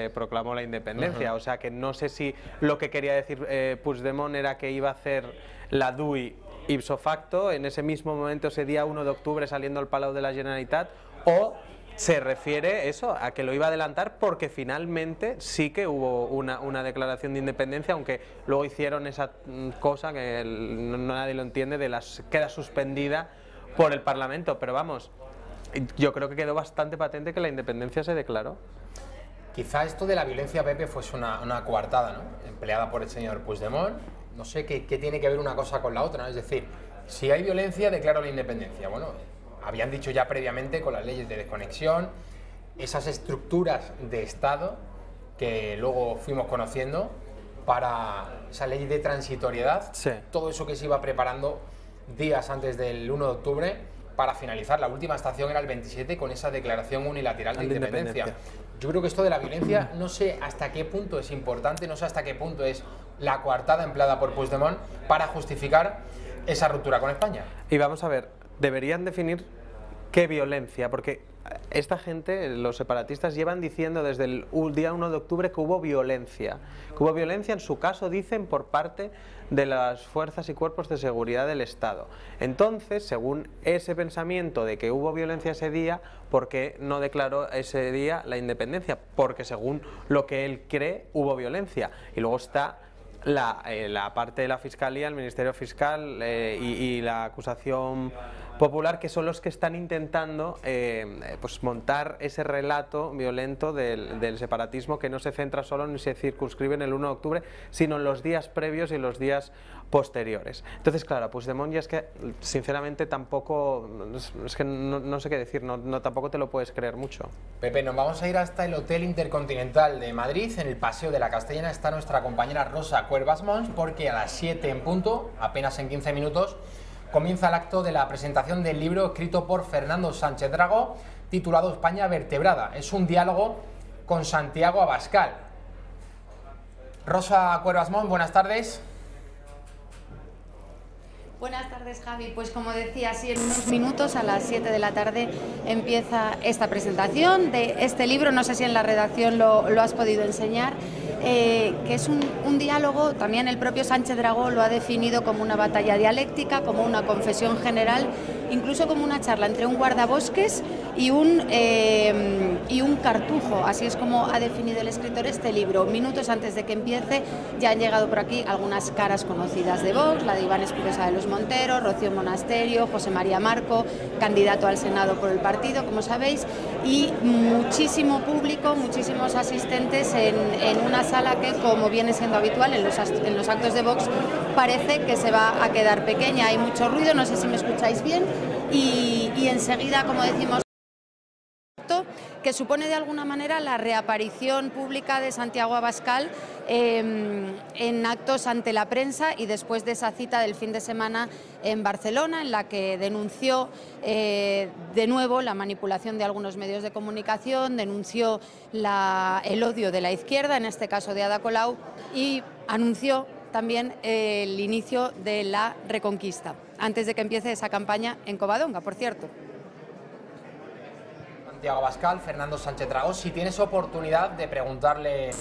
proclamó la independencia. O sea que no sé si lo que quería decir Puigdemont era que iba a hacer la DUI ipso facto en ese mismo momento, ese día 1 de octubre saliendo al Palau de la Generalitat, o se refiere eso a que lo iba a adelantar porque finalmente sí que hubo una declaración de independencia, aunque luego hicieron esa cosa que nadie lo entiende, queda suspendida por el Parlamento. Pero vamos, yo creo que quedó bastante patente que la independencia se declaró. Quizá esto de la violencia, Pepe, fuese una coartada, ¿no?, empleada por el señor Puigdemont. No sé qué tiene que ver una cosa con la otra, ¿no? Es decir, si hay violencia, declaro la independencia. Bueno, habían dicho ya previamente con las leyes de desconexión, esas estructuras de Estado que luego fuimos conociendo, para esa ley de transitoriedad, sí, todo eso que se iba preparando días antes del 1 de octubre para finalizar. La última estación era el 27 con esa declaración unilateral de independencia. Yo creo que esto de la violencia, no sé hasta qué punto es importante, no sé hasta qué punto es la coartada empleada por Puigdemont para justificar esa ruptura con España. Y vamos a ver, deberían definir qué violencia, porque esta gente, los separatistas, llevan diciendo desde el día 1 de octubre que hubo violencia. Que hubo violencia, en su caso, dicen, por parte de las fuerzas y cuerpos de seguridad del Estado. Entonces, según ese pensamiento de que hubo violencia ese día, ¿por qué no declaró ese día la independencia? Porque según lo que él cree, hubo violencia. Y luego está la parte de la Fiscalía, el Ministerio Fiscal y la acusación popular, que son los que están intentando pues montar ese relato violento del separatismo, que no se centra solo ni se circunscribe en el 1 de octubre, sino en los días previos y en los días posteriores. Entonces, claro, Puigdemont ya es que, sinceramente, tampoco, es que no sé qué decir, tampoco te lo puedes creer mucho. Pepe, nos vamos a ir hasta el Hotel Intercontinental de Madrid. En el Paseo de la Castellana está nuestra compañera Rosa Cuervas Mons, porque a las 7 en punto, apenas en 15 minutos, comienza el acto de la presentación del libro escrito por Fernando Sánchez Dragó, titulado España vertebrada. Es un diálogo con Santiago Abascal. Rosa Cuervas Mons, buenas tardes. Buenas tardes, Javi. Pues como decía, sí, en unos minutos, a las 7 de la tarde, empieza esta presentación de este libro. No sé si en la redacción lo has podido enseñar, que es un diálogo. También el propio Sánchez Dragó lo ha definido como una batalla dialéctica, como una confesión general, incluso como una charla entre un guardabosques y un cartujo. Así es como ha definido el escritor este libro. Minutos antes de que empiece, ya han llegado por aquí algunas caras conocidas de Vox, la de Iván Espinosa de los Monteros, Rocío Monasterio, José María Marco, candidato al Senado por el partido, como sabéis, y muchísimo público, muchísimos asistentes en una sala que, como viene siendo habitual en los actos de Vox, parece que se va a quedar pequeña. Hay mucho ruido, no sé si me escucháis bien, y enseguida, como decimos, que supone de alguna manera la reaparición pública de Santiago Abascal en actos ante la prensa, y después de esa cita del fin de semana en Barcelona, en la que denunció de nuevo la manipulación de algunos medios de comunicación, denunció el odio de la izquierda, en este caso de Ada Colau, y anunció también el inicio de la Reconquista, antes de que empiece esa campaña en Covadonga, por cierto. Santiago Abascal, Fernando Sánchez Dragó, si tienes oportunidad de preguntarle...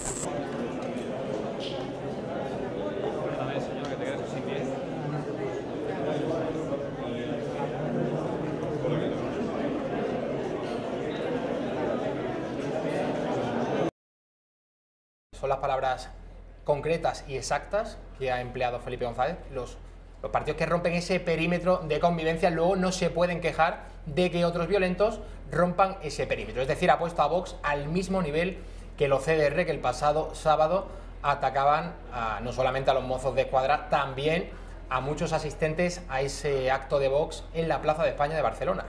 Son las palabras concretas y exactas que ha empleado Felipe González. Los partidos que rompen ese perímetro de convivencia luego no se pueden quejar de que otros violentos rompan ese perímetro. Es decir, ha puesto a Vox al mismo nivel que los CDR, que el pasado sábado atacaban no solamente a los mozos de escuadra, también a muchos asistentes a ese acto de Vox en la Plaza de España de Barcelona.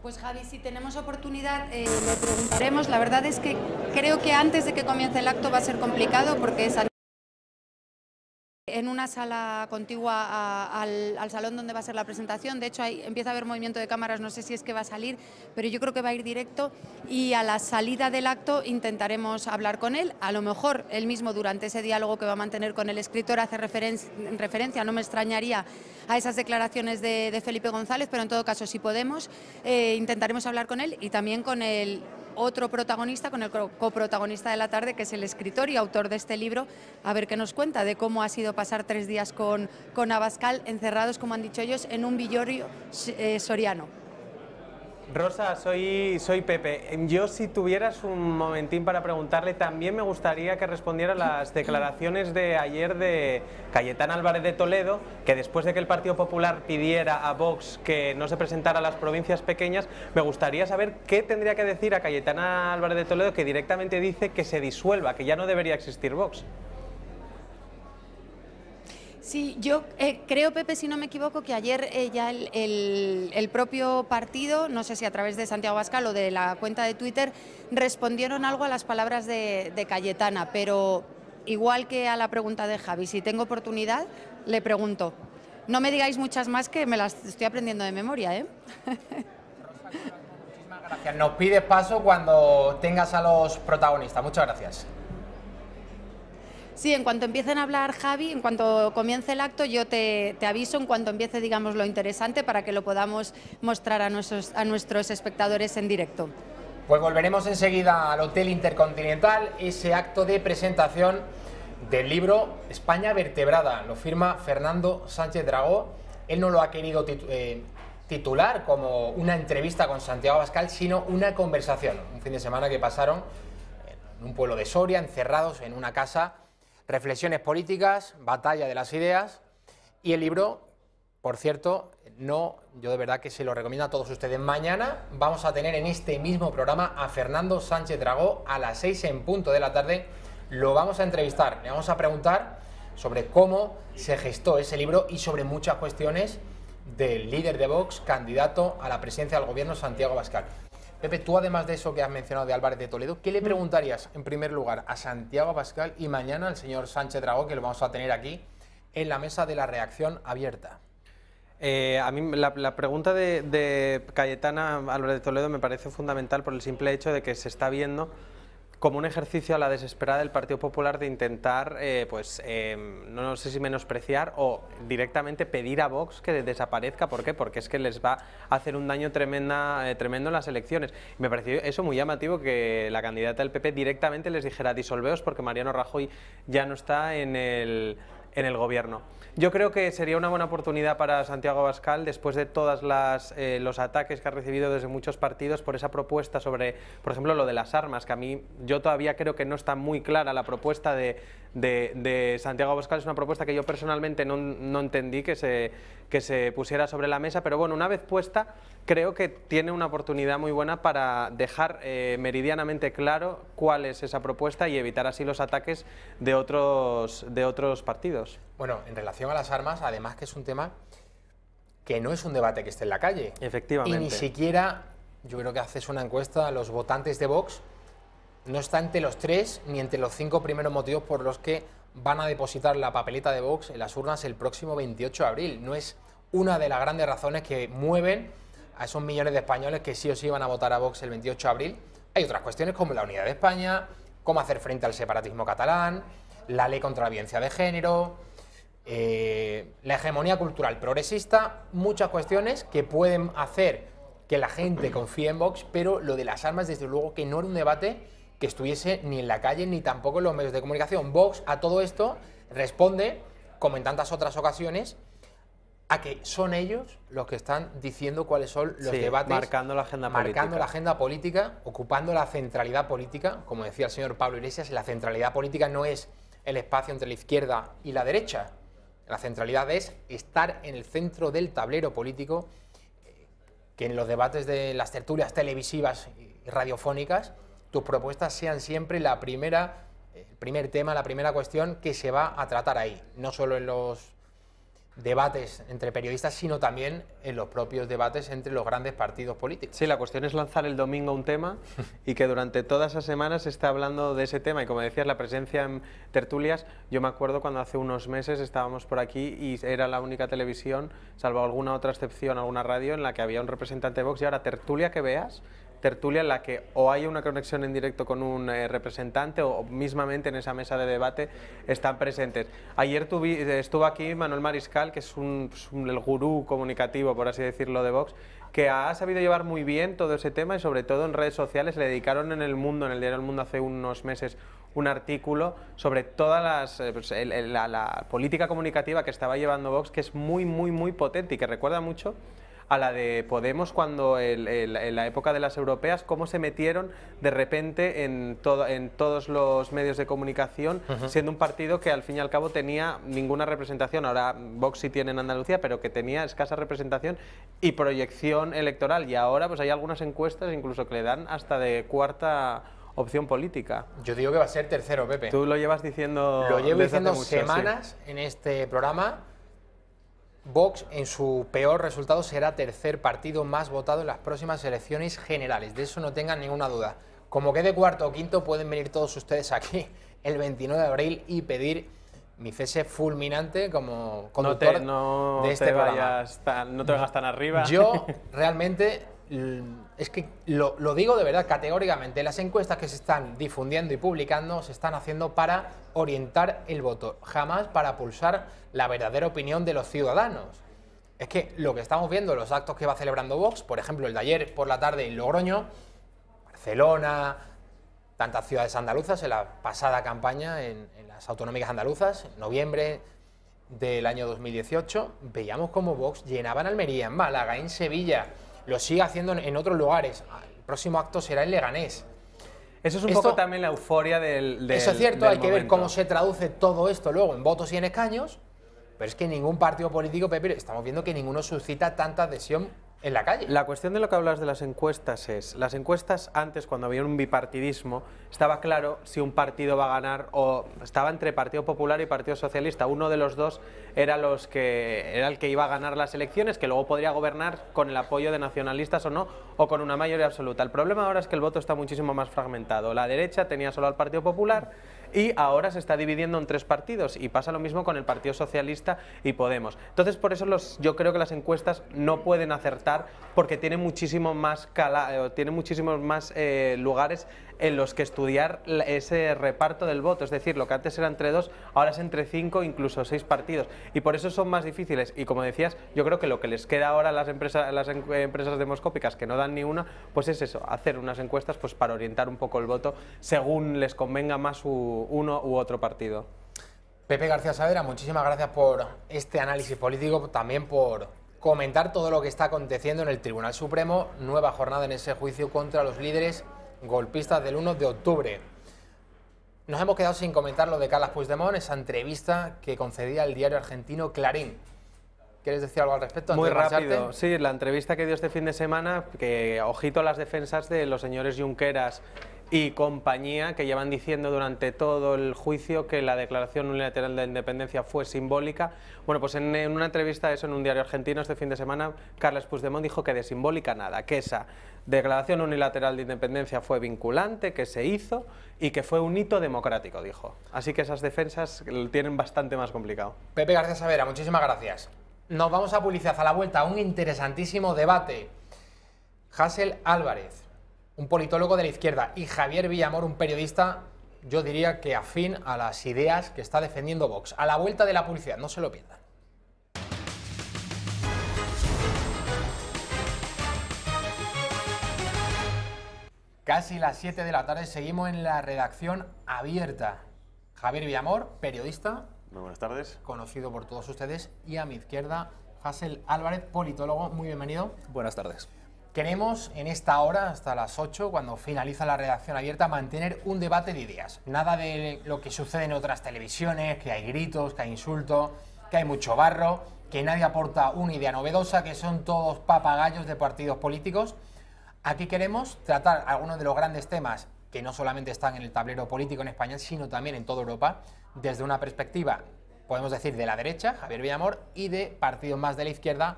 Pues Javi, si tenemos oportunidad le preguntaremos. La verdad es que creo que antes de que comience el acto va a ser complicado, porque es en una sala contigua al salón donde va a ser la presentación. De hecho, ahí empieza a haber movimiento de cámaras, no sé si es que va a salir, pero yo creo que va a ir directo, y a la salida del acto intentaremos hablar con él. A lo mejor él mismo, durante ese diálogo que va a mantener con el escritor, hace referencia, no me extrañaría, a esas declaraciones de Felipe González, pero en todo caso, si podemos, intentaremos hablar con él, y también con el otro protagonista, con el coprotagonista de la tarde, que es el escritor y autor de este libro, a ver qué nos cuenta de cómo ha sido pasar 3 días con Abascal, encerrados, como han dicho ellos, en un villorio soriano. Rosa, soy Pepe. Yo, si tuvieras un momentín para preguntarle, también me gustaría que respondiera a las declaraciones de ayer de Cayetana Álvarez de Toledo, que después de que el Partido Popular pidiera a Vox que no se presentara a las provincias pequeñas, me gustaría saber qué tendría que decir a Cayetana Álvarez de Toledo, que directamente dice que se disuelva, que ya no debería existir Vox. Sí, yo creo, Pepe, si no me equivoco, que ayer ya el propio partido, no sé si a través de Santiago Abascal o de la cuenta de Twitter, respondieron algo a las palabras de Cayetana, pero igual que a la pregunta de Javi, si tengo oportunidad, le pregunto. No me digáis muchas más, que me las estoy aprendiendo de memoria, ¿eh? Muchísimas gracias. Nos pides paso cuando tengas a los protagonistas. Muchas gracias. Sí, en cuanto empiecen a hablar, Javi, en cuanto comience el acto, yo te aviso en cuanto empiece, digamos, lo interesante, para que lo podamos mostrar a nuestros espectadores en directo. Pues volveremos enseguida al Hotel Intercontinental, ese acto de presentación del libro España Vertebrada. Lo firma Fernando Sánchez Dragó. Él no lo ha querido titular como una entrevista con Santiago Abascal, sino una conversación. Un fin de semana que pasaron en un pueblo de Soria, encerrados en una casa. Reflexiones políticas, batalla de las ideas, y el libro, por cierto, yo de verdad que se lo recomiendo a todos ustedes. Mañana vamos a tener en este mismo programa a Fernando Sánchez Dragó a las 6 en punto de la tarde. Lo vamos a entrevistar, le vamos a preguntar sobre cómo se gestó ese libro y sobre muchas cuestiones del líder de Vox, candidato a la presidencia del gobierno, Santiago Abascal. Pepe, tú, además de eso que has mencionado de Álvarez de Toledo, ¿qué le preguntarías en primer lugar a Santiago Abascal y mañana al señor Sánchez Dragó, que lo vamos a tener aquí en la mesa de la reacción abierta? A mí la pregunta de Cayetana Álvarez de Toledo me parece fundamental por el simple hecho de que se está viendo como un ejercicio a la desesperada del Partido Popular de intentar, no sé si menospreciar o directamente pedir a Vox que desaparezca. ¿Por qué? Porque es que les va a hacer un daño tremendo en las elecciones. Me pareció eso muy llamativo, que la candidata del PP directamente les dijera disolveos porque Mariano Rajoy ya no está en el gobierno. Yo creo que sería una buena oportunidad para Santiago Abascal, después de todos los ataques que ha recibido desde muchos partidos por esa propuesta sobre, por ejemplo, lo de las armas, que yo todavía creo que no está muy clara la propuesta de Santiago Abascal. Es una propuesta que yo personalmente no entendí que se pusiera sobre la mesa, pero bueno, una vez puesta, creo que tiene una oportunidad muy buena para dejar meridianamente claro cuál es esa propuesta y evitar así los ataques de otros partidos. Bueno, en relación a las armas, además que es un tema que no es un debate que esté en la calle. Efectivamente. Y ni siquiera, yo creo que haces una encuesta a los votantes de Vox, no está entre los 3 ni entre los 5 primeros motivos por los que van a depositar la papeleta de Vox en las urnas el próximo 28 de abril. No es una de las grandes razones que mueven a esos millones de españoles que sí o sí van a votar a Vox el 28 de abril. Hay otras cuestiones como la unidad de España, cómo hacer frente al separatismo catalán, la ley contra la violencia de género, la hegemonía cultural progresista, muchas cuestiones que pueden hacer que la gente confíe en Vox, pero lo de las armas, desde luego que no era un debate que estuviese ni en la calle ni tampoco en los medios de comunicación. Vox a todo esto responde, como en tantas otras ocasiones, a que son ellos los que están diciendo cuáles son los debates, marcando la agenda política, ocupando la centralidad política. Como decía el señor Pablo Iglesias, la centralidad política no es el espacio entre la izquierda y la derecha. La centralidad es estar en el centro del tablero político, que en los debates de las tertulias televisivas y radiofónicas tus propuestas sean siempre el primer tema, la primera cuestión que se va a tratar ahí, no solo en los debates entre periodistas, sino también en los propios debates entre los grandes partidos políticos. Sí, la cuestión es lanzar el domingo un tema y que durante todas esas semanas se está hablando de ese tema, y como decías, la presencia en tertulias, yo me acuerdo cuando hace unos meses estábamos por aquí y era la única televisión, salvo alguna otra excepción, alguna radio, en la que había un representante de Vox, y ahora tertulia que veas, tertulia en la que o hay una conexión en directo con un representante o mismamente en esa mesa de debate están presentes. Ayer estuvo aquí Manuel Mariscal, que es el gurú comunicativo, por así decirlo, de Vox, que ha sabido llevar muy bien todo ese tema y sobre todo en redes sociales. Le dedicaron en El Mundo, en el diario El Mundo hace unos meses, un artículo sobre toda la política comunicativa que estaba llevando Vox, que es muy, muy, muy potente y que recuerda mucho a la de Podemos cuando en la época de las europeas, cómo se metieron de repente en todos los medios de comunicación, siendo un partido que al fin y al cabo tenía ninguna representación. Ahora Vox sí tiene en Andalucía, pero que tenía escasa representación y proyección electoral, y ahora pues hay algunas encuestas incluso que le dan hasta de cuarta opción política. Yo digo que va a ser tercero, Pepe. Tú lo llevas diciendo... Lo llevo diciendo mucho, semanas en este programa. Vox, en su peor resultado, será tercer partido más votado en las próximas elecciones generales. De eso no tengan ninguna duda. Como quede cuarto o quinto, pueden venir todos ustedes aquí el 29 de abril y pedir mi cese fulminante como conductor de este programa. No te vayas tan arriba. Yo realmente, es que lo digo de verdad, categóricamente, las encuestas que se están difundiendo y publicando se están haciendo para orientar el voto, jamás para pulsar la verdadera opinión de los ciudadanos. Es que lo que estamos viendo, los actos que va celebrando Vox, por ejemplo, el de ayer por la tarde en Logroño, Barcelona, tantas ciudades andaluzas en la pasada campaña, en las autonómicas andaluzas, en noviembre del año 2018, veíamos cómo Vox llenaba en Almería, en Málaga, en Sevilla, lo sigue haciendo en otros lugares. El próximo acto será en Leganés. Eso es un poco también la euforia del Eso es cierto, hay que ver cómo se traduce todo esto luego en votos y en escaños, pero es que ningún partido político, Pepe, estamos viendo que ninguno suscita tanta adhesión en la calle. La cuestión de lo que hablas de las encuestas es, las encuestas antes, cuando había un bipartidismo, estaba claro si un partido va a ganar, o estaba entre Partido Popular y Partido Socialista. Uno de los dos era el que iba a ganar las elecciones, que luego podría gobernar con el apoyo de nacionalistas o no, o con una mayoría absoluta. El problema ahora es que el voto está muchísimo más fragmentado. La derecha tenía solo al Partido Popular y ahora se está dividiendo en tres partidos, y pasa lo mismo con el Partido Socialista y Podemos. Entonces, por eso yo creo que las encuestas no pueden acertar, porque tienen muchísimos más lugares en los que estudiar ese reparto del voto. Es decir, lo que antes era entre 2, ahora es entre 5, incluso 6 partidos. Y por eso son más difíciles. Y como decías, yo creo que lo que les queda ahora a las empresas demoscópicas, que no dan ni una, pues es eso, hacer unas encuestas pues para orientar un poco el voto según les convenga más uno u otro partido. Pepe García Saavedra, muchísimas gracias por este análisis político, también por comentar todo lo que está aconteciendo en el Tribunal Supremo. Nueva jornada en ese juicio contra los líderes golpistas del 1 de octubre. Nos hemos quedado sin comentar lo de Carles Puigdemont, esa entrevista que concedía el diario argentino Clarín. ¿Quieres decir algo al respecto? Muy rápido, sí, la entrevista que dio este fin de semana, que ojito a las defensas de los señores Junqueras y compañía, que llevan diciendo durante todo el juicio que la declaración unilateral de independencia fue simbólica. Bueno, pues en una entrevista en un diario argentino este fin de semana, Carles Puigdemont dijo que de simbólica nada, que esa declaración unilateral de independencia fue vinculante, que se hizo y que fue un hito democrático, dijo. Así que esas defensas lo tienen bastante más complicado. Pepe García Saavedra, muchísimas gracias. Nos vamos a publicidad, a la vuelta, un interesantísimo debate. Hasél Álvarez, un politólogo de la izquierda, y Javier Villamor, un periodista, yo diría que afín a las ideas que está defendiendo Vox. A la vuelta de la publicidad, no se lo pierdan. Casi las 7 de la tarde, seguimos en la redacción abierta. Javier Villamor, periodista. Muy buenas tardes. Conocido por todos ustedes. Y a mi izquierda, Hasél Álvarez, politólogo. Muy bienvenido. Buenas tardes. Queremos en esta hora, hasta las 8, cuando finaliza la redacción abierta, mantener un debate de ideas. Nada de lo que sucede en otras televisiones, que hay gritos, que hay insultos, que hay mucho barro, que nadie aporta una idea novedosa, que son todos papagayos de partidos políticos. Aquí queremos tratar algunos de los grandes temas que no solamente están en el tablero político en España, sino también en toda Europa, desde una perspectiva, podemos decir, de la derecha, Javier Villamor, y de partidos más de la izquierda,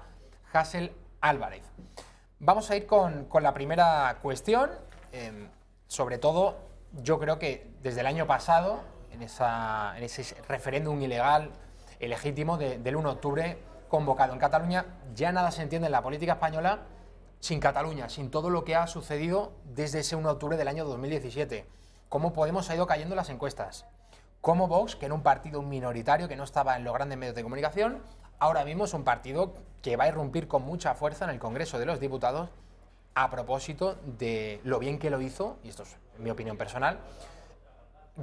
Hasél Álvarez. Vamos a ir con la primera cuestión. Sobre todo, yo creo que desde el año pasado, en ese referéndum ilegal, ilegítimo, del 1 de octubre, convocado en Cataluña, ya nada se entiende en la política española sin Cataluña, sin todo lo que ha sucedido desde ese 1 de octubre del año 2017. Cómo Podemos ha ido cayendo en las encuestas. Cómo Vox, que era un partido minoritario que no estaba en los grandes medios de comunicación, ahora mismo es un partido que va a irrumpir con mucha fuerza en el Congreso de los Diputados a propósito de lo bien que lo hizo, y esto es mi opinión personal,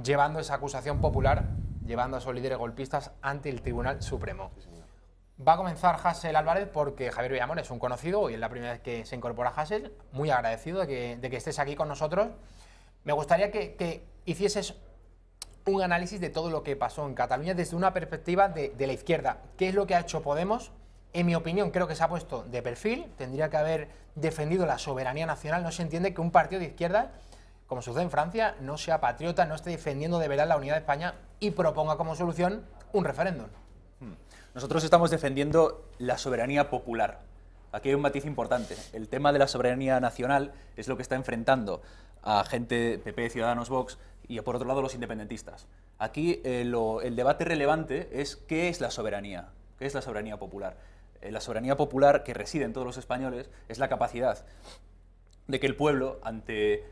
llevando esa acusación popular, llevando a esos líderes golpistas ante el Tribunal Supremo. Va a comenzar Hasél Álvarez porque Javier Villamor es un conocido y es la primera vez que se incorpora Hasél. Muy agradecido de que estés aquí con nosotros. Me gustaría que hicieses un análisis de todo lo que pasó en Cataluña desde una perspectiva de la izquierda. ¿Qué es lo que ha hecho Podemos? En mi opinión, creo que se ha puesto de perfil. Tendría que haber defendido la soberanía nacional. No se entiende que un partido de izquierda, como sucede en Francia, no sea patriota, no esté defendiendo de verdad la unidad de España y proponga como solución un referéndum. Nosotros estamos defendiendo la soberanía popular. Aquí hay un matiz importante. El tema de la soberanía nacional es lo que está enfrentando a gente PP, Ciudadanos, Vox y por otro lado los independentistas. Aquí el debate relevante es qué es la soberanía, qué es la soberanía popular. La soberanía popular que reside en todos los españoles es la capacidad de que el pueblo, ante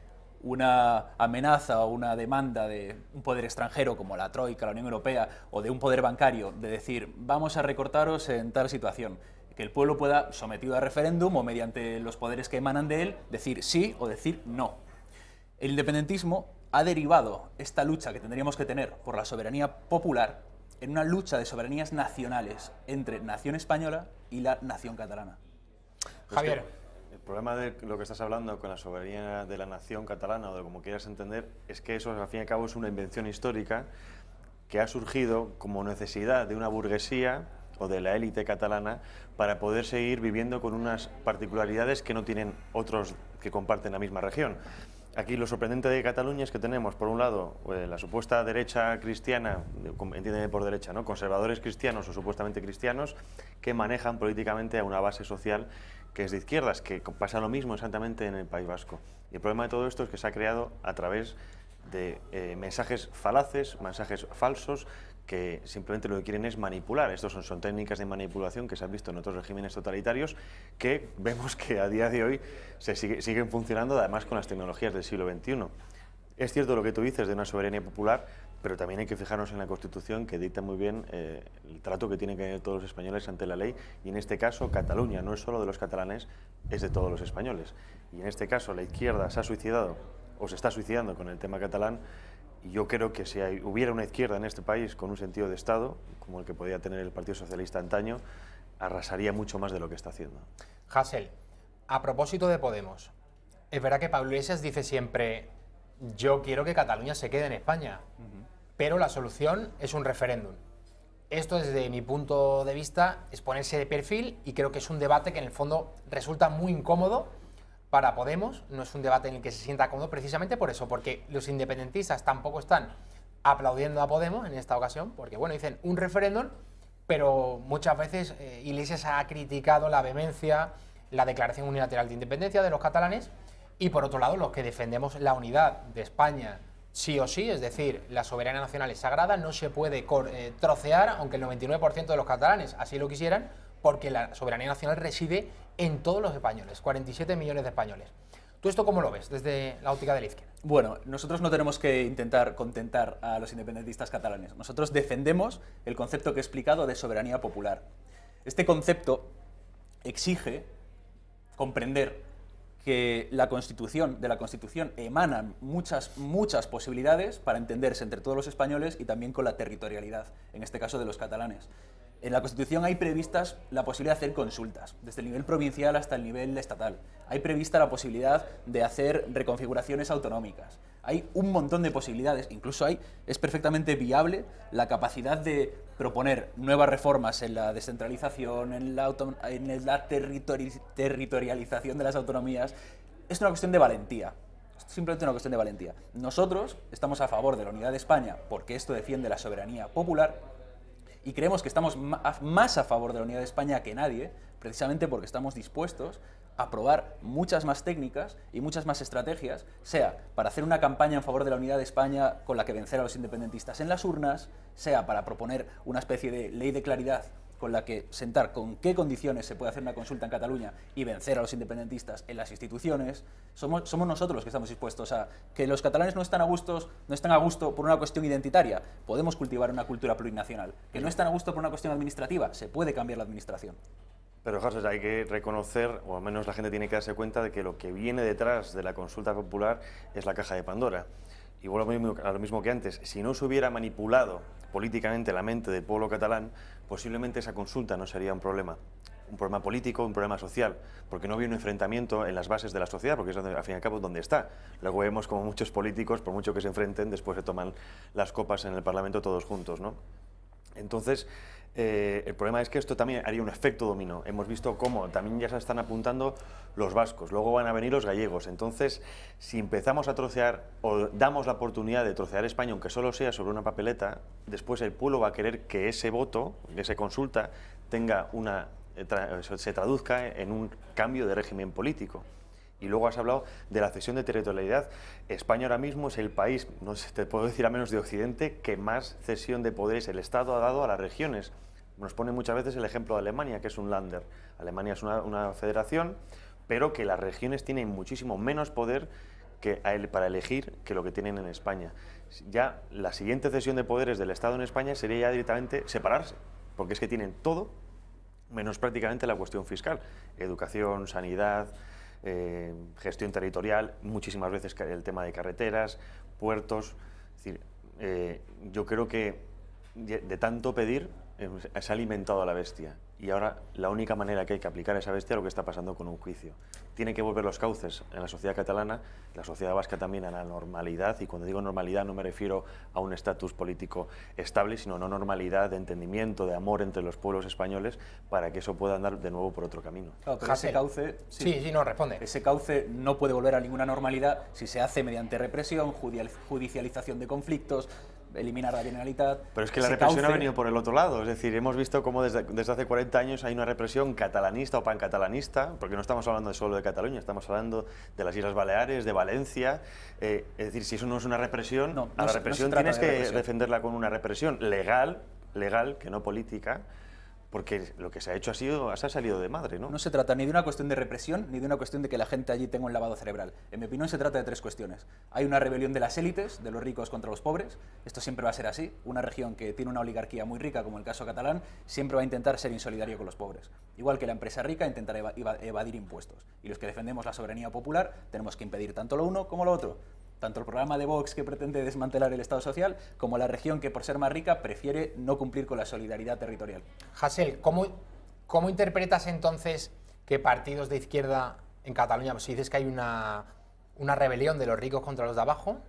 una amenaza o una demanda de un poder extranjero como la Troika, la Unión Europea o de un poder bancario, de decir vamos a recortaros en tal situación, que el pueblo pueda, sometido a referéndum o mediante los poderes que emanan de él, decir sí o decir no. El independentismo ha derivado esta lucha que tendríamos que tener por la soberanía popular en una lucha de soberanías nacionales entre nación española y la nación catalana. Javier. El problema de lo que estás hablando con la soberanía de la nación catalana o de como quieras entender es que eso al fin y al cabo es una invención histórica que ha surgido como necesidad de una burguesía o de la élite catalana para poder seguir viviendo con unas particularidades que no tienen otros que comparten la misma región. Aquí lo sorprendente de Cataluña es que tenemos, por un lado, la supuesta derecha cristiana, entiéndeme por derecha, ¿no?, conservadores cristianos o supuestamente cristianos, que manejan políticamente a una base social que es de izquierdas, que pasa lo mismo exactamente en el País Vasco. Y el problema de todo esto es que se ha creado a través de mensajes falaces, mensajes falsos, que simplemente lo que quieren es manipular. Estos son técnicas de manipulación que se han visto en otros regímenes totalitarios que vemos que a día de hoy siguen funcionando, además con las tecnologías del siglo XXI. Es cierto lo que tú dices de una soberanía popular, pero también hay que fijarnos en la Constitución, que dicta muy bien el trato que tienen que tener todos los españoles ante la ley, y en este caso Cataluña no es solo de los catalanes, es de todos los españoles. Y en este caso la izquierda se ha suicidado, o se está suicidando con el tema catalán, y yo creo que si hubiera una izquierda en este país con un sentido de Estado, como el que podía tener el Partido Socialista antaño, arrasaría mucho más de lo que está haciendo. Hasél, a propósito de Podemos, es verdad que Pablo Iglesias dice siempre, yo quiero que Cataluña se quede en España, pero la solución es un referéndum. Esto, desde mi punto de vista, es ponerse de perfil y creo que es un debate que en el fondo resulta muy incómodo para Podemos. No es un debate en el que se sienta cómodo precisamente por eso, porque los independentistas tampoco están aplaudiendo a Podemos en esta ocasión, porque bueno, dicen un referéndum, pero muchas veces Iglesias ha criticado la vehemencia, la declaración unilateral de independencia de los catalanes, y por otro lado los que defendemos la unidad de España sí o sí, es decir, la soberanía nacional es sagrada, no se puede trocear, aunque el 99% de los catalanes así lo quisieran, porque la soberanía nacional reside en todos los españoles, 47 millones de españoles. ¿Tú esto cómo lo ves desde la óptica de la izquierda? Bueno, nosotros no tenemos que intentar contentar a los independentistas catalanes. Nosotros defendemos el concepto que he explicado de soberanía popular. Este concepto exige comprender que de la Constitución emanan muchas posibilidades para entenderse entre todos los españoles y también con la territorialidad, en este caso de los catalanes. En la Constitución hay previstas la posibilidad de hacer consultas, desde el nivel provincial hasta el nivel estatal. Hay prevista la posibilidad de hacer reconfiguraciones autonómicas. Hay un montón de posibilidades, incluso es perfectamente viable la capacidad de proponer nuevas reformas en la descentralización, en la territorialización de las autonomías. Es una cuestión de valentía. Simplemente una cuestión de valentía. Nosotros estamos a favor de la unidad de España porque esto defiende la soberanía popular, y creemos que estamos más a favor de la unidad de España que nadie, precisamente porque estamos dispuestos a probar muchas más técnicas y muchas más estrategias, sea para hacer una campaña en favor de la unidad de España con la que vencer a los independentistas en las urnas, sea para proponer una especie de ley de claridad con la que sentar con qué condiciones se puede hacer una consulta en Cataluña y vencer a los independentistas en las instituciones. Somos nosotros los que estamos dispuestos a que los catalanes no están a gusto por una cuestión identitaria. Podemos cultivar una cultura plurinacional. Que no están a gusto por una cuestión administrativa. Se puede cambiar la administración. Pero, José, hay que reconocer, o al menos la gente tiene que darse cuenta de que lo que viene detrás de la consulta popular es la caja de Pandora. y vuelvo a lo mismo que antes, si no se hubiera manipulado políticamente la mente del pueblo catalán, posiblemente esa consulta no sería un problema político, un problema social, porque no había un enfrentamiento en las bases de la sociedad, porque es donde, al fin y al cabo donde está. Luego vemos como muchos políticos, por mucho que se enfrenten, después se toman las copas en el Parlamento todos juntos, ¿no? Entonces, el problema es que esto también haría un efecto dominó. Hemos visto cómo también ya se están apuntando los vascos, luego van a venir los gallegos. Entonces, si empezamos a trocear o damos la oportunidad de trocear España, aunque solo sea sobre una papeleta, después el pueblo va a querer que ese voto, que esa consulta, se traduzca en un cambio de régimen político. Y luego has hablado de la cesión de territorialidad. España ahora mismo es el país, no sé, te puedo decir a menos de Occidente, que más cesión de poderes el Estado ha dado a las regiones. Nos pone muchas veces el ejemplo de Alemania, que es un Länder. Alemania es una federación, pero que las regiones tienen muchísimo menos poder para elegir que lo que tienen en España. Ya la siguiente cesión de poderes del Estado en España sería ya directamente separarse, porque es que tienen todo, menos prácticamente la cuestión fiscal, educación, sanidad, gestión territorial, muchísimas veces el tema de carreteras, puertos. Es decir, yo creo que de tanto pedir se ha alimentado a la bestia, y ahora la única manera que hay que aplicar a esa bestia es lo que está pasando con un juicio. Tiene que volver los cauces en la sociedad catalana, la sociedad vasca también, a la normalidad, y cuando digo normalidad no me refiero a un estatus político estable, sino a una normalidad de entendimiento, de amor entre los pueblos españoles, para que eso pueda andar de nuevo por otro camino. Claro, pero ese cauce, no responde. Ese cauce no puede volver a ninguna normalidad si se hace mediante represión, judicialización de conflictos, eliminar la Generalitat. Pero es que la represión ha venido por el otro lado, es decir, hemos visto cómo desde hace 40 años hay una represión catalanista o pancatalanista, porque no estamos hablando solo de Cataluña, estamos hablando de las Islas Baleares, de Valencia. Es decir, si eso no es una represión, a la represión tienes que defenderla con una represión legal, que no política, porque lo que se ha hecho se ha salido de madre, ¿no? No se trata ni de una cuestión de represión, ni de una cuestión de que la gente allí tenga un lavado cerebral. En mi opinión se trata de tres cuestiones. Hay una rebelión de las élites, de los ricos contra los pobres. Esto siempre va a ser así. Una región que tiene una oligarquía muy rica, como el caso catalán, siempre va a intentar ser insolidario con los pobres. Igual que la empresa rica intentará evadir impuestos. Y los que defendemos la soberanía popular tenemos que impedir tanto lo uno como lo otro. Tanto el programa de Vox, que pretende desmantelar el Estado social, como la región que, por ser más rica, prefiere no cumplir con la solidaridad territorial. Hasél, ¿cómo interpretas entonces que partidos de izquierda en Cataluña, pues si dices que hay una rebelión de los ricos contra los de abajo,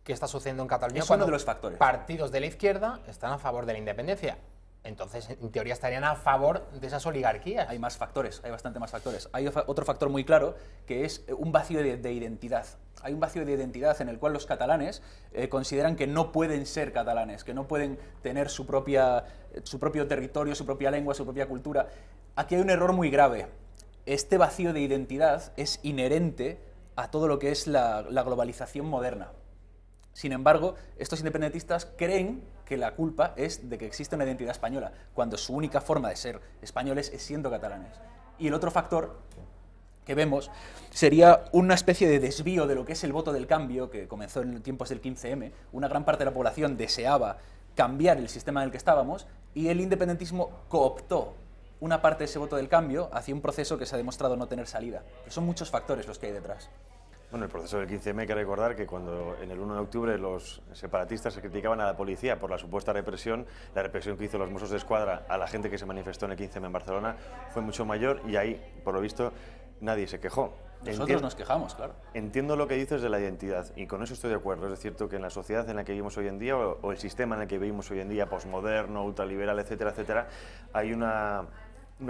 ¿qué está sucediendo en Cataluña? Es uno de los factores. Partidos de la izquierda están a favor de la independencia. Entonces, en teoría, estarían a favor de esas oligarquías. Hay más factores, hay bastante más factores. Hay otro factor muy claro, que es un vacío de identidad. Hay un vacío de identidad en el cual los catalanes consideran que no pueden ser catalanes, que no pueden tener su propio territorio, su propia lengua, su propia cultura. Aquí hay un error muy grave. Este vacío de identidad es inherente a todo lo que es la globalización moderna. Sin embargo, estos independentistas creen que la culpa es de que existe una identidad española, cuando su única forma de ser españoles es siendo catalanes. Y el otro factor que vemos sería una especie de desvío de lo que es el voto del cambio, que comenzó en tiempos del 15M. Una gran parte de la población deseaba cambiar el sistema en el que estábamos, y el independentismo cooptó una parte de ese voto del cambio hacia un proceso que se ha demostrado no tener salida. Pero son muchos factores los que hay detrás. Bueno, el proceso del 15M hay que recordar que cuando en el 1 de octubre los separatistas se criticaban a la policía por la supuesta represión, la represión que hizo los Mossos de Escuadra a la gente que se manifestó en el 15M en Barcelona fue mucho mayor, y ahí, por lo visto, nadie se quejó. Nosotros nos quejamos, claro. Entiendo lo que dices de la identidad, y con eso estoy de acuerdo. Es cierto que en la sociedad en la que vivimos hoy en día, o el sistema en el que vivimos hoy en día, posmoderno, ultraliberal, etcétera, etcétera, hay una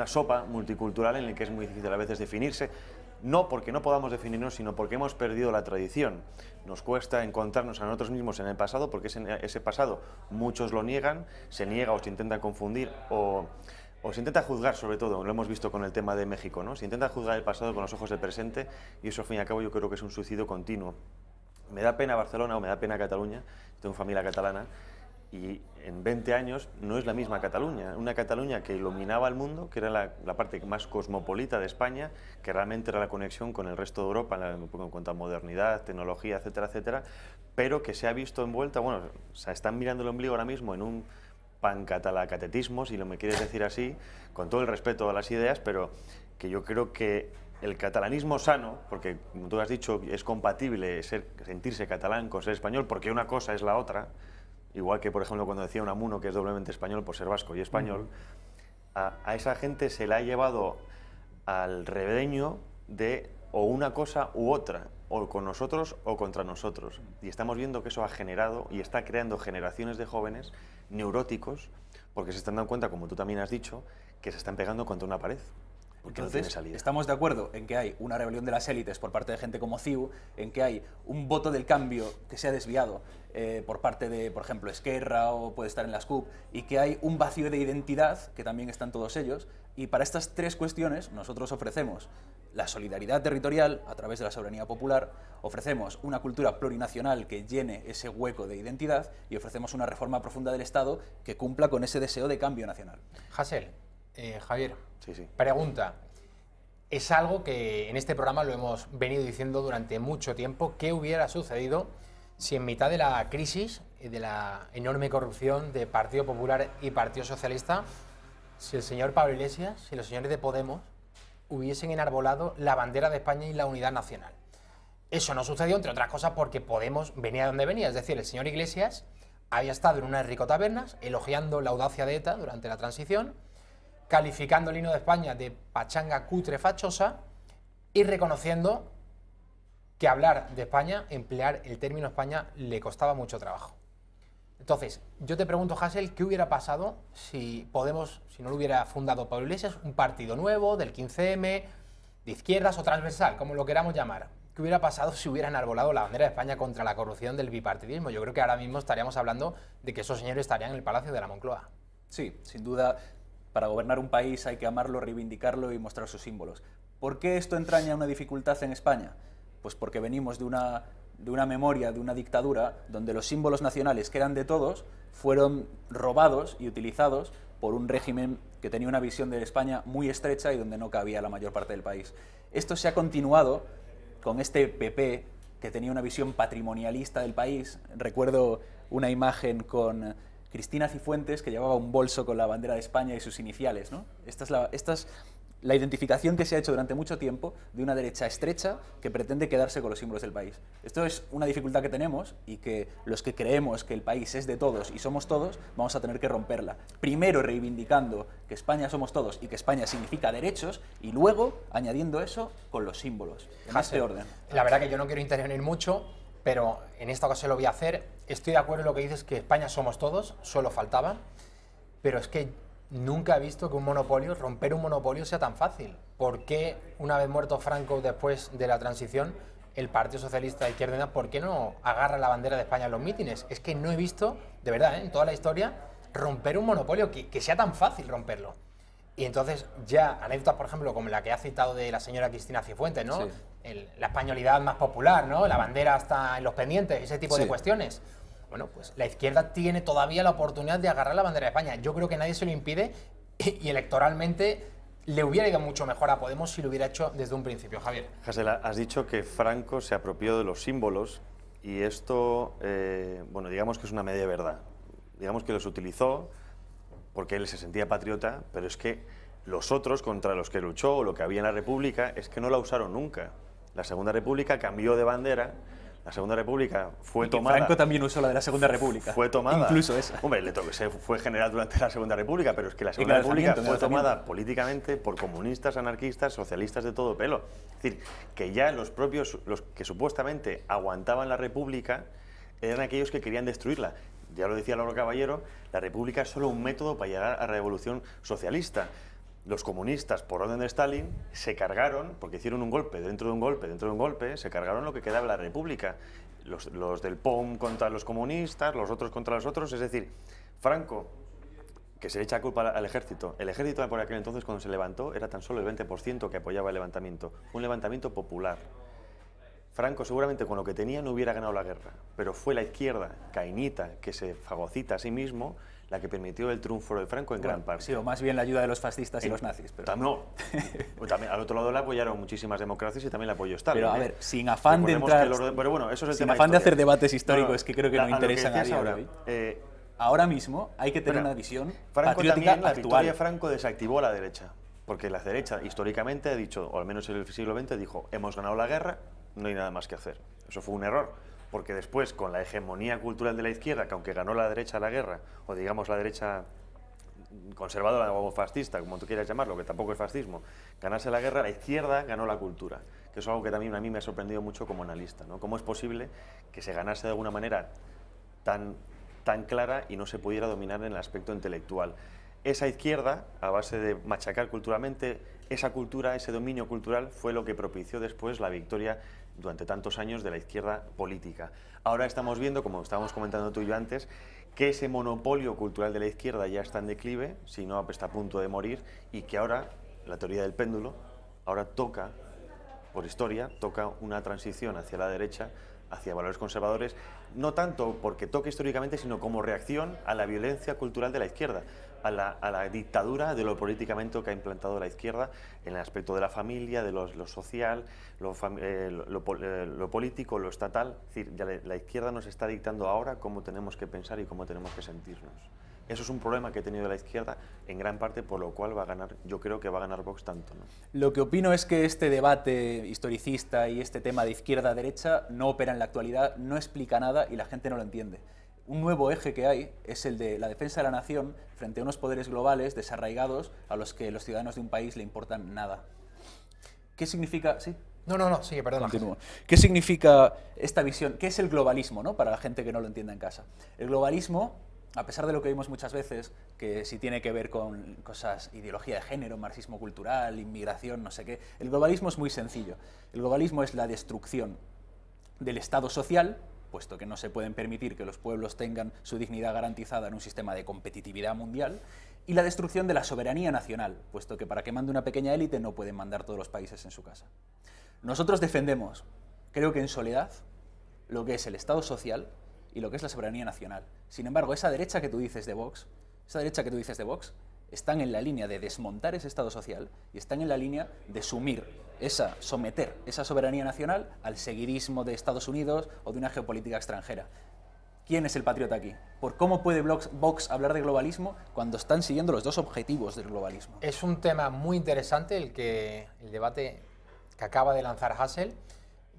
sopa multicultural en la que es muy difícil a veces definirse. No porque no podamos definirnos, sino porque hemos perdido la tradición. Nos cuesta encontrarnos a nosotros mismos en el pasado, porque ese pasado muchos lo niegan, se niega o se intenta confundir, o se intenta juzgar, sobre todo, lo hemos visto con el tema de México, ¿no? Se intenta juzgar el pasado con los ojos del presente, y eso, al fin y al cabo, yo creo que es un suicidio continuo. Me da pena Barcelona, o me da pena Cataluña, tengo familia catalana, y en 20 años no es la misma Cataluña. Una Cataluña que iluminaba al mundo, que era la parte más cosmopolita de España, que realmente era la conexión con el resto de Europa en cuanto a modernidad, tecnología, etcétera, etcétera, pero que se ha visto envuelta, bueno, se están mirando el ombligo ahora mismo en un pancatalacatetismo, si lo me quieres decir así, con todo el respeto a las ideas, pero que yo creo que el catalanismo sano, porque como tú has dicho, es compatible sentirse catalán con ser español, porque una cosa es la otra, igual que, por ejemplo, cuando decía Unamuno que es doblemente español por ser vasco y español, a esa gente se la ha llevado al redeño de o una cosa u otra, o con nosotros o contra nosotros. Y estamos viendo que eso ha generado y está creando generaciones de jóvenes neuróticos, porque se están dando cuenta, como tú también has dicho, que se están pegando contra una pared. Entonces, estamos de acuerdo en que hay una rebelión de las élites por parte de gente como CiU, en que hay un voto del cambio que se ha desviado por parte de, por ejemplo, Esquerra o puede estar en las CUP, y que hay un vacío de identidad, que también están todos ellos, y para estas tres cuestiones nosotros ofrecemos la solidaridad territorial a través de la soberanía popular, ofrecemos una cultura plurinacional que llene ese hueco de identidad y ofrecemos una reforma profunda del Estado que cumpla con ese deseo de cambio nacional. Hasél, Javier, pregunta. Es algo que en este programa lo hemos venido diciendo durante mucho tiempo. ¿Qué hubiera sucedido si en mitad de la crisis y de la enorme corrupción de Partido Popular y Partido Socialista, si el señor Pablo Iglesias, si los señores de Podemos hubiesen enarbolado la bandera de España y la unidad nacional? Eso no sucedió, entre otras cosas, porque Podemos venía de donde venía. Es decir, el señor Iglesias había estado en una de Rico Tabernas elogiando la audacia de ETA durante la transición, calificando el himno de España de pachanga cutre fachosa y reconociendo que hablar de España, emplear el término España, le costaba mucho trabajo. Entonces, yo te pregunto, Hasél, ¿qué hubiera pasado si Podemos, si no lo hubiera fundado Pablo Iglesias, un partido nuevo, del 15M, de izquierdas o transversal, como lo queramos llamar? ¿Qué hubiera pasado si hubieran enarbolado la bandera de España contra la corrupción del bipartidismo? Yo creo que ahora mismo estaríamos hablando de que esos señores estarían en el Palacio de la Moncloa. Sí, sin duda, para gobernar un país hay que amarlo, reivindicarlo y mostrar sus símbolos. ¿Por qué esto entraña una dificultad en España? Pues porque venimos de una memoria, de una dictadura, donde los símbolos nacionales, que eran de todos, fueron robados y utilizados por un régimen que tenía una visión de España muy estrecha y donde no cabía la mayor parte del país. Esto se ha continuado con este PP, que tenía una visión patrimonialista del país. Recuerdo una imagen con Cristina Cifuentes, que llevaba un bolso con la bandera de España y sus iniciales, ¿no? Esta es la identificación que se ha hecho durante mucho tiempo de una derecha estrecha que pretende quedarse con los símbolos del país. Esto es una dificultad que tenemos y que los que creemos que el país es de todos y somos todos, vamos a tener que romperla. Primero reivindicando que España somos todos y que España significa derechos, y luego añadiendo eso con los símbolos, en este orden. La verdad que yo no quiero intervenir mucho, pero en esta ocasión lo voy a hacer. Estoy de acuerdo en lo que dices, que España somos todos, solo faltaba, pero es que nunca he visto que un monopolio, romper un monopolio, sea tan fácil. ¿Por qué, una vez muerto Franco, después de la transición, el Partido Socialista de Izquierda Unida, por qué no agarra la bandera de España en los mítines? Es que no he visto, de verdad, en toda la historia, romper un monopolio, que sea tan fácil romperlo. Y entonces ya anécdotas, por ejemplo, como la que ha citado de la señora Cristina Cifuentes, ¿no? Sí. La españolidad más popular, ¿no? La bandera está en los pendientes, ese tipo de cuestiones. Bueno, pues la izquierda tiene todavía la oportunidad de agarrar la bandera de España. Yo creo que nadie se lo impide y electoralmente le hubiera ido mucho mejor a Podemos si lo hubiera hecho desde un principio. Javier. Hasél, has dicho que Franco se apropió de los símbolos y esto, bueno, digamos que es una media verdad. Digamos que los utilizó porque él se sentía patriota, pero es que los otros contra los que luchó, o lo que había en la República, es que no la usaron nunca. La Segunda República cambió de bandera. La Segunda República fue tomada... Franco también usó la de la Segunda República. Fue tomada. Incluso esa. Hombre, fue general durante la Segunda República, pero es que la Segunda República fue tomada políticamente por comunistas, anarquistas, socialistas de todo pelo. Es decir, que ya los que supuestamente aguantaban la República eran aquellos que querían destruirla. Ya lo decía Lauro Caballero, la República es solo un método para llegar a la revolución socialista. Los comunistas, por orden de Stalin, se cargaron, porque hicieron un golpe, dentro de un golpe, dentro de un golpe, se cargaron lo que quedaba de la República. Los del POM contra los comunistas, los otros contra los otros. Es decir, Franco, que se le echa culpa al ejército. El ejército por aquel entonces, cuando se levantó, era tan solo el 20% que apoyaba el levantamiento. Fue un levantamiento popular. Franco seguramente con lo que tenía no hubiera ganado la guerra, pero fue la izquierda cainita que se fagocita a sí mismo la que permitió el triunfo de Franco en gran parte. Sí, o más bien la ayuda de los fascistas y los nazis. Pero... También, al otro lado le apoyaron muchísimas democracias y también le apoyó Stalin. Pero a ver, sin afán de entrar... Pero bueno, eso es el sin tema afán de hacer historia. debates históricos que creo que no interesan a día de hoy. Ahora mismo hay que tener una visión Franco patriótica también, actual. la victoria de Franco desactivó a la derecha. Porque la derecha históricamente ha dicho, o al menos en el siglo XX, dijo, hemos ganado la guerra, no hay nada más que hacer. Eso fue un error, porque después, con la hegemonía cultural de la izquierda, que aunque ganó la derecha la guerra, o digamos la derecha conservadora o fascista, como tú quieras llamarlo, que tampoco es fascismo, ganase la guerra, la izquierda ganó la cultura, que es algo que también a mí me ha sorprendido mucho como analista, ¿no? ¿Cómo es posible que se ganase de alguna manera tan clara y no se pudiera dominar en el aspecto intelectual? Esa izquierda, a base de machacar culturalmente, esa cultura, ese dominio cultural, fue lo que propició después la victoria durante tantos años de la izquierda política. Ahora estamos viendo, como estábamos comentando tú y yo antes, que ese monopolio cultural de la izquierda ya está en declive, si no está a punto de morir, y que ahora, la teoría del péndulo, ahora toca, por historia, toca una transición hacia la derecha, hacia valores conservadores, no tanto porque toque históricamente, sino como reacción a la violencia cultural de la izquierda, a la dictadura de lo políticamente que ha implantado la izquierda en el aspecto de la familia, de lo social, lo político, lo estatal. Es decir, ya la izquierda nos está dictando ahora cómo tenemos que pensar y cómo tenemos que sentirnos. Eso es un problema que ha tenido la izquierda en gran parte, por lo cual va a ganar, yo creo que va a ganar Vox tanto, ¿no? Lo que opino es que este debate historicista y este tema de izquierda-derecha no opera en la actualidad, no explica nada y la gente no lo entiende. Un nuevo eje que hay es el de la defensa de la nación frente a unos poderes globales desarraigados a los que los ciudadanos de un país le importan nada. ¿Qué significa? ¿Sí? No, sigue, perdona. Continúo. ¿Qué significa esta visión? ¿Qué es el globalismo, ¿no? Para la gente que no lo entienda en casa. El globalismo, a pesar de lo que vimos muchas veces, que si tiene que ver con cosas, ideología de género, marxismo cultural, inmigración, no sé qué, el globalismo es muy sencillo. El globalismo es la destrucción del Estado social, puesto que no se pueden permitir que los pueblos tengan su dignidad garantizada en un sistema de competitividad mundial, y la destrucción de la soberanía nacional, puesto que para que mande una pequeña élite no pueden mandar todos los países en su casa. Nosotros defendemos, creo que en soledad, lo que es el Estado social y lo que es la soberanía nacional. Sin embargo, esa derecha que tú dices de Vox, están en la línea de desmontar ese Estado social y están en la línea de someter esa soberanía nacional al seguidismo de Estados Unidos o de una geopolítica extranjera. ¿Quién es el patriota aquí? ¿Por cómo puede Vox hablar de globalismo cuando están siguiendo los dos objetivos del globalismo? Es un tema muy interesante el debate que acaba de lanzar Hassel.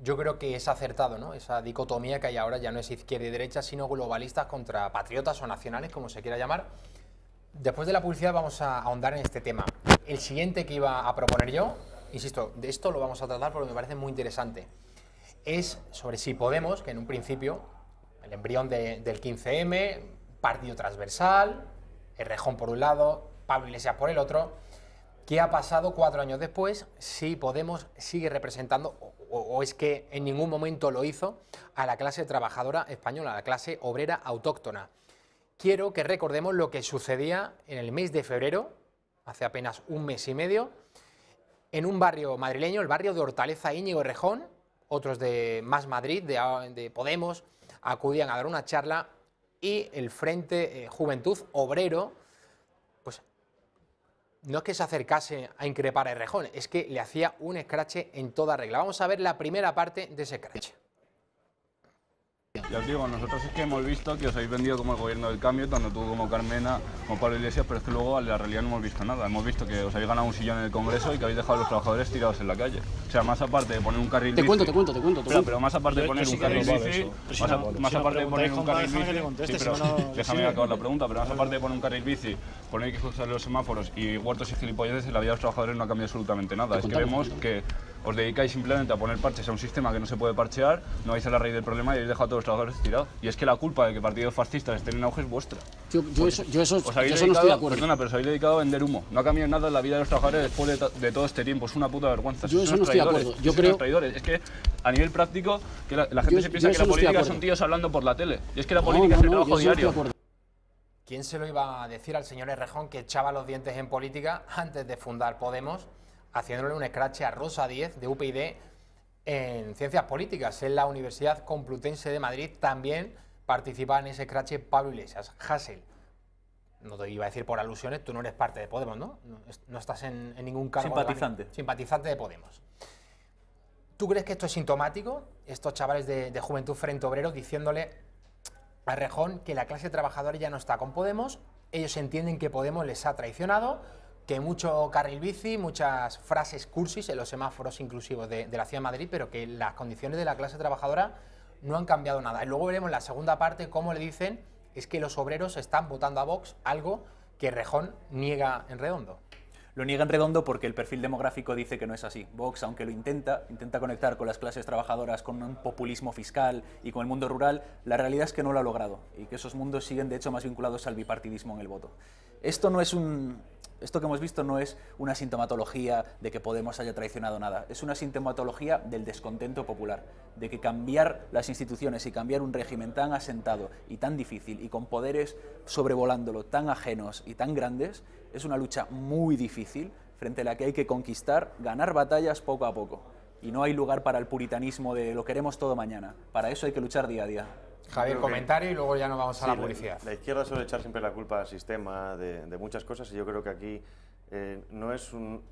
Yo creo que es acertado, ¿no? Esa dicotomía que hay ahora ya no es izquierda y derecha, sino globalistas contra patriotas o nacionales, como se quiera llamar. Después de la publicidad vamos a ahondar en este tema. El siguiente que iba a proponer yo, insisto, de esto lo vamos a tratar porque me parece muy interesante, es sobre si Podemos, que en un principio, el embrión del 15M, partido transversal, Errejón por un lado, Pablo Iglesias por el otro, ¿qué ha pasado 4 años después? Si Podemos sigue representando, o es que en ningún momento lo hizo, a la clase trabajadora española, a la clase obrera autóctona. Quiero que recordemos lo que sucedía en el mes de febrero, hace apenas un mes y medio, en un barrio madrileño, el barrio de Hortaleza, Íñigo Errejón, otros de Más Madrid, de Podemos, acudían a dar una charla y el Frente Juventud Obrero, pues no es que se acercase a increpar a Errejón, es que le hacía un escrache en toda regla. Vamos a ver la primera parte de ese escrache. Ya os digo, nosotros es que hemos visto que os habéis vendido como el gobierno del cambio, tanto tú como Carmena, como Pablo Iglesias, pero es que luego en la realidad no hemos visto nada. Hemos visto que os habéis ganado un sillón en el Congreso y que habéis dejado a los trabajadores tirados en la calle. O sea, más aparte de poner un carril bici... Te cuento. Pero más aparte de poner un carril bici... Más aparte de poner un carril bici... Sí, pero déjame acabar la pregunta, pero más aparte de poner un carril bici, poner que usar los semáforos y huertos y gilipolleces, en la vida de los trabajadores no ha cambiado absolutamente nada. Es que vemos que os dedicáis simplemente a poner parches a un sistema que no se puede parchear, no vais a la raíz del problema y habéis dejado a todos los trabajadores tirados. Y es que la culpa de que partidos fascistas estén en auge es vuestra. Yo no estoy de acuerdo. Perdona, pero os habéis dedicado a vender humo. No ha cambiado nada en la vida de los trabajadores después de todo este tiempo. Es una puta vergüenza. Yo eso no estoy de acuerdo. Yo creo... Es que a nivel práctico, que la gente se piensa que la política son tíos hablando por la tele. Y es que la política es el trabajo diario. ¿Quién se lo iba a decir al señor Errejón que echaba los dientes en política antes de fundar Podemos, haciéndole un escrache a Rosa Díez de UPyD en Ciencias Políticas? En la Universidad Complutense de Madrid también participaba en ese escrache Pablo Iglesias. Hassel, no te iba a decir por alusiones, tú no eres parte de Podemos, ¿no? No estás en ningún cargo. Simpatizante de Podemos. ¿Tú crees que esto es sintomático? Estos chavales de Juventud Frente Obrero diciéndole a Errejón que la clase trabajadora ya no está con Podemos, ellos entienden que Podemos les ha traicionado, que mucho carril bici, muchas frases cursis en los semáforos inclusivos de la Ciudad de Madrid, pero que las condiciones de la clase trabajadora no han cambiado nada. Y luego veremos en la segunda parte cómo le dicen es que los obreros están votando a Vox, algo que Rejón niega en redondo. Lo niega en redondo porque el perfil demográfico dice que no es así. Vox, aunque lo intenta conectar con las clases trabajadoras, con un populismo fiscal y con el mundo rural, la realidad es que no lo ha logrado y que esos mundos siguen de hecho más vinculados al bipartidismo en el voto. Esto que hemos visto no es una sintomatología de que Podemos haya traicionado nada, es una sintomatología del descontento popular, de que cambiar las instituciones y cambiar un régimen tan asentado y tan difícil y con poderes sobrevolándolo tan ajenos y tan grandes es una lucha muy difícil frente a la que hay que conquistar, ganar batallas poco a poco. Y no hay lugar para el puritanismo de lo queremos todo mañana, para eso hay que luchar día a día. Javier, comentario y luego ya nos vamos a la publicidad. La izquierda suele echar siempre la culpa al sistema de muchas cosas y yo creo que aquí no es un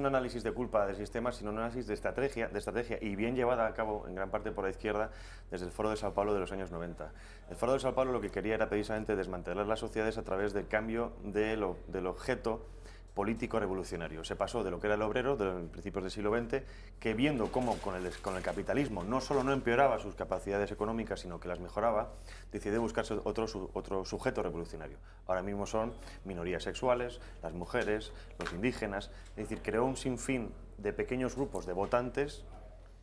análisis de culpa del sistema, sino un análisis de estrategia y bien llevada a cabo en gran parte por la izquierda desde el Foro de Sao Paulo de los años 90. El Foro de Sao Paulo lo que quería era precisamente desmantelar las sociedades a través del cambio del objeto político revolucionario. Se pasó de lo que era el obrero de los principios del siglo XX, que viendo cómo con el capitalismo no solo no empeoraba sus capacidades económicas, sino que las mejoraba, decidió buscarse otro sujeto revolucionario. Ahora mismo son minorías sexuales, las mujeres, los indígenas, es decir, creó un sinfín de pequeños grupos de votantes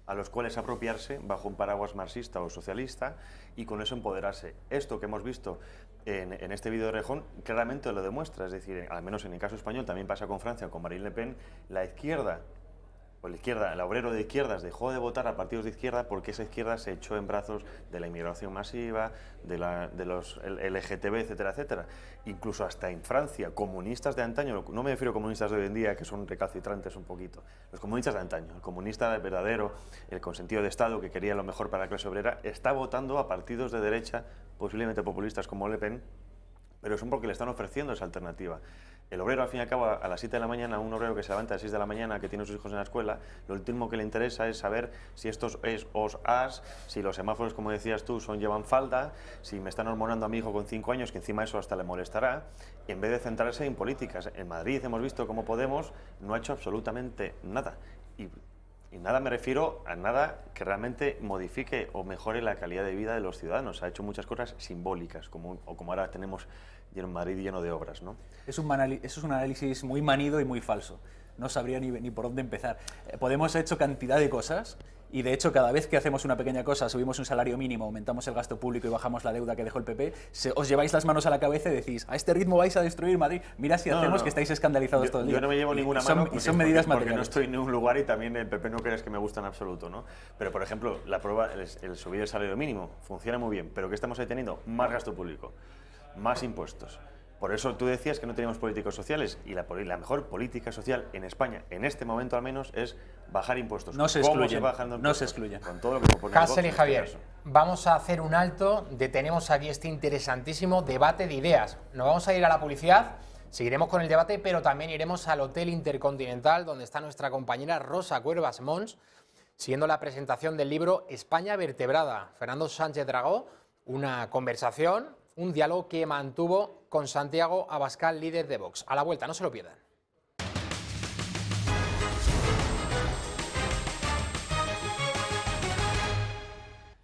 a los cuales apropiarse bajo un paraguas marxista o socialista y con eso empoderarse. Esto que hemos visto en este vídeo de Rejón claramente lo demuestra, es decir, al menos en el caso español, también pasa con Francia, con Marine Le Pen, el obrero de izquierdas dejó de votar a partidos de izquierda porque esa izquierda se echó en brazos de la inmigración masiva, de los LGTB, etcétera, etcétera. Incluso hasta en Francia, comunistas de antaño, no me refiero a comunistas de hoy en día que son recalcitrantes un poquito, los comunistas de antaño, el comunista verdadero, el con sentido de Estado que quería lo mejor para la clase obrera, está votando a partidos de derecha, posiblemente populistas como Le Pen, pero es porque le están ofreciendo esa alternativa. El obrero, al fin y al cabo, a las 7 de la mañana, un obrero que se levanta a las 6 de la mañana, que tiene a sus hijos en la escuela, lo último que le interesa es saber si esto es os, as, si los semáforos, como decías tú, llevan falda, si me están hormonando a mi hijo con 5 años, que encima eso hasta le molestará, en vez de centrarse en políticas. En Madrid hemos visto cómo Podemos no ha hecho absolutamente nada. Y nada me refiero a nada que realmente modifique o mejore la calidad de vida de los ciudadanos. Ha hecho muchas cosas simbólicas, como ahora tenemos en Madrid lleno de obras, ¿no? Eso es un análisis muy manido y muy falso. No sabría ni por dónde empezar. Podemos ha hecho cantidad de cosas y de hecho cada vez que hacemos una pequeña cosa, subimos un salario mínimo, aumentamos el gasto público y bajamos la deuda que dejó el PP, os lleváis las manos a la cabeza y decís, a este ritmo vais a destruir Madrid, mira si hacemos que estáis escandalizados todo el día. Yo no me llevo ninguna mano son medidas porque materiales. no estoy en ningún lugar y también el PP no crees que me gusta en absoluto, ¿no? Pero por ejemplo, la prueba, el subir el salario mínimo funciona muy bien, pero ¿qué estamos ahí teniendo? Más gasto público, más impuestos. Por eso tú decías que no teníamos políticos sociales y la mejor política social en España, en este momento al menos, es bajar impuestos. No se excluyen, no se excluyen. Con todo lo que propone Hasél y Javier, vamos a hacer un alto, detenemos aquí este interesantísimo debate de ideas. Nos vamos a ir a la publicidad, seguiremos con el debate, pero también iremos al Hotel Intercontinental, donde está nuestra compañera Rosa Cuervas Mons, siguiendo la presentación del libro España vertebrada. Fernando Sánchez Dragó, una conversación, un diálogo que mantuvo con Santiago Abascal, líder de Vox. A la vuelta, no se lo pierdan.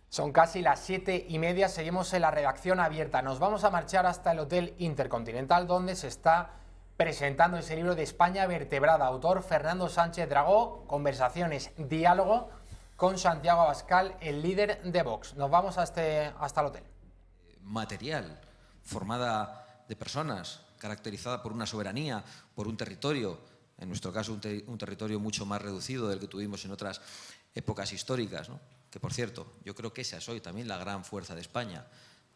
Son casi las 7:30, seguimos en la redacción abierta. Nos vamos a marchar hasta el Hotel Intercontinental, donde se está presentando ese libro de España vertebrada. Autor Fernando Sánchez Dragó, conversaciones, diálogo con Santiago Abascal, el líder de Vox. Nos vamos hasta el hotel. Material, formada de personas, caracterizada por una soberanía, por un territorio, en nuestro caso un territorio mucho más reducido del que tuvimos en otras épocas históricas, ¿no? Que por cierto, yo creo que esa es hoy también la gran fuerza de España.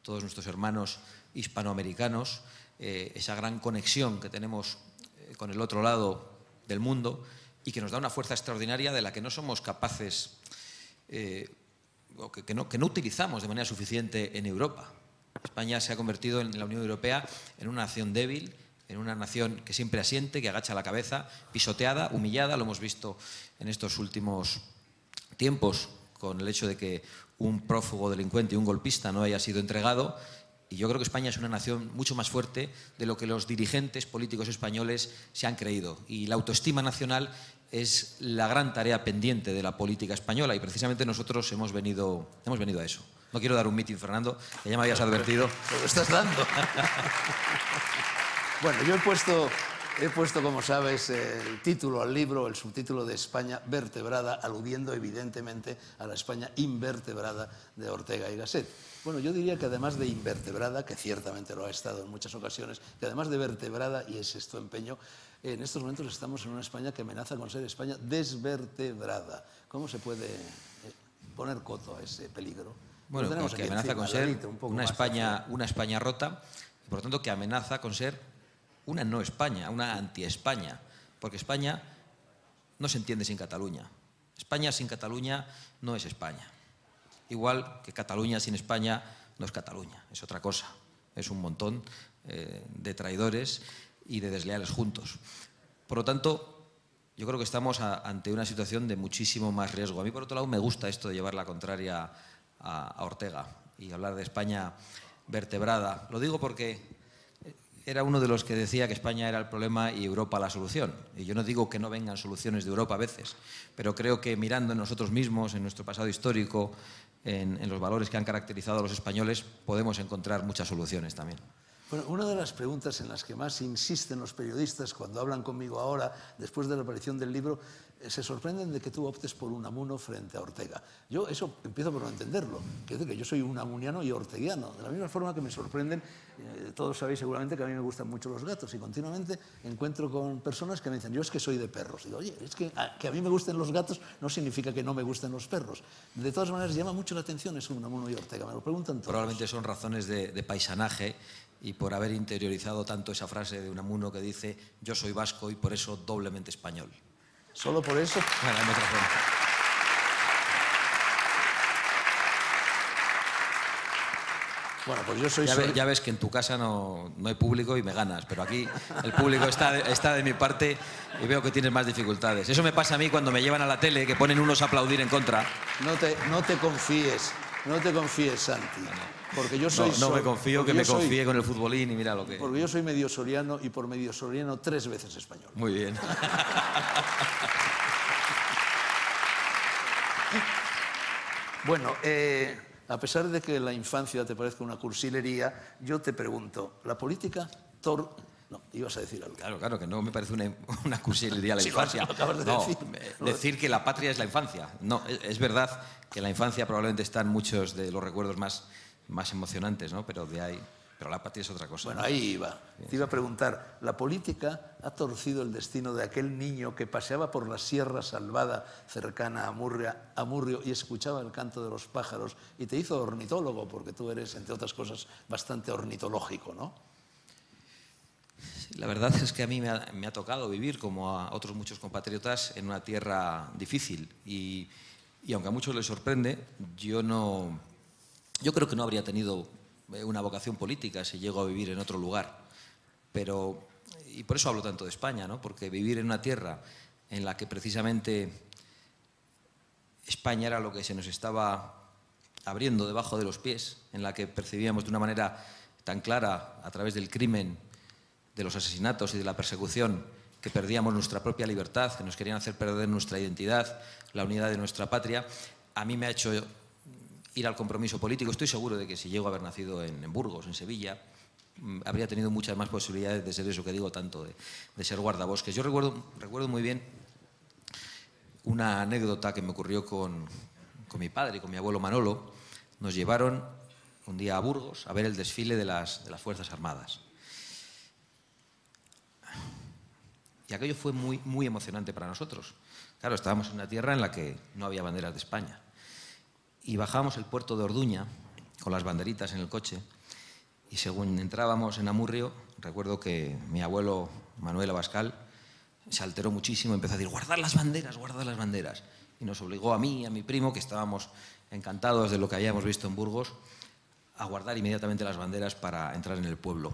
Todos nuestros hermanos hispanoamericanos, esa gran conexión que tenemos con el otro lado del mundo y que nos da una fuerza extraordinaria de la que no somos capaces, o que no utilizamos de manera suficiente en Europa. España se ha convertido en la Unión Europea en una nación débil, en una nación que siempre asiente, que agacha la cabeza, pisoteada, humillada. Lo hemos visto en estos últimos tiempos con el hecho de que un prófugo delincuente y un golpista no haya sido entregado Y yo creo que España es una nación mucho más fuerte de lo que los dirigentes políticos españoles se han creído. Y la autoestima nacional es la gran tarea pendiente de la política española y precisamente nosotros hemos venido a eso. No quiero dar un mitin, Fernando, que ya me habías advertido. Lo estás dando. Bueno, yo he puesto, como sabes, el título al libro, el subtítulo de España vertebrada, aludiendo evidentemente a la España invertebrada de Ortega y Gasset. Bueno, yo diría que además de invertebrada, que ciertamente lo ha estado en muchas ocasiones, que además de vertebrada, y es esto empeño, en estos momentos estamos en una España que amenaza con ser España desvertebrada. ¿Cómo se puede poner coto a ese peligro? Bueno, que amenaza con ser una España rota, y por lo tanto que amenaza con ser una no España, una anti-España, porque España no se entiende sin Cataluña. España sin Cataluña no es España. Igual que Cataluña sin España no es Cataluña, es otra cosa. Es un montón de traidores y de desleales juntos. Por lo tanto, yo creo que estamos ante una situación de muchísimo más riesgo. A mí, por otro lado, me gusta esto de llevar la contraria a Ortega y hablar de España vertebrada. Lo digo porque era uno de los que decía que España era el problema y Europa la solución. Y yo no digo que no vengan soluciones de Europa a veces, pero creo que mirando en nosotros mismos, en nuestro pasado histórico, en los valores que han caracterizado a los españoles, podemos encontrar muchas soluciones también. Bueno, una de las preguntas en las que más insisten los periodistas cuando hablan conmigo ahora, después de la aparición del libro, se sorprenden de que tú optes por Unamuno frente a Ortega. Yo eso empiezo por no entenderlo. Quiero decir que yo soy unamuniano y orteguiano. De la misma forma que me sorprenden, todos sabéis seguramente que a mí me gustan mucho los gatos y continuamente encuentro con personas que me dicen, yo es que soy de perros. Digo, oye, es que a mí me gusten los gatos no significa que no me gusten los perros. De todas maneras, llama mucho la atención eso Unamuno y Ortega. Me lo preguntan todos. Probablemente son razones de paisanaje y por haber interiorizado tanto esa frase de Unamuno que dice yo soy vasco y por eso doblemente español. ¿Solo por eso? Bueno, hay otra forma. Bueno, pues yo soy... Ya ves que en tu casa no hay público y me ganas, pero aquí el público está de mi parte y veo que tienes más dificultades. Eso me pasa a mí cuando me llevan a la tele, que ponen unos a aplaudir en contra. No te confíes, Santi. Porque yo soy... No me confío, que me confíe con el futbolín y mira lo que... Porque yo soy medio soriano y por medio soriano 3 veces español. Muy bien. Bueno, a pesar de que la infancia te parezca una cursilería, yo te pregunto, ¿la política... No, ibas a decir algo. Claro, que no me parece una cursilería la infancia. Lo acabas de decir. Decir que la patria es la infancia. No, es verdad que la infancia probablemente está en muchos de los recuerdos más emocionantes, ¿no? Pero la patria es otra cosa. Bueno, ahí iba. Te iba a preguntar, ¿la política ha torcido el destino de aquel niño que paseaba por la sierra salvada cercana a Murrio y escuchaba el canto de los pájaros y te hizo ornitólogo? Porque tú eres, entre otras cosas, bastante ornitológico, ¿no? La verdad es que a mí me ha tocado vivir, como a otros muchos compatriotas, en una tierra difícil. Y aunque a muchos les sorprende, yo creo que no habría tenido una vocación política si llego a vivir en otro lugar. Y por eso hablo tanto de España, ¿no? Porque vivir en una tierra en la que precisamente España era lo que se nos estaba abriendo debajo de los pies, en la que percibíamos de una manera tan clara, a través del crimen, de los asesinatos y de la persecución, que perdíamos nuestra propia libertad, que nos querían hacer perder nuestra identidad, la unidad de nuestra patria, a mí me ha hecho ir al compromiso político. Estoy seguro de que si llego a haber nacido en Burgos, en Sevilla, habría tenido muchas más posibilidades de ser eso que digo tanto, de ser guardabosques. Yo recuerdo muy bien una anécdota que me ocurrió con mi padre y con mi abuelo Manolo. Nos llevaron un día a Burgos a ver el desfile de las Fuerzas Armadas. Y aquello fue muy, muy emocionante para nosotros. Claro, estábamos en una tierra en la que no había banderas de España. Y bajábamos el puerto de Orduña con las banderitas en el coche y según entrábamos en Amurrio, recuerdo que mi abuelo Manuel Abascal se alteró muchísimo y empezó a decir guardad las banderas, guardad las banderas. Y nos obligó a mí y a mi primo, que estábamos encantados de lo que habíamos visto en Burgos, a guardar inmediatamente las banderas para entrar en el pueblo.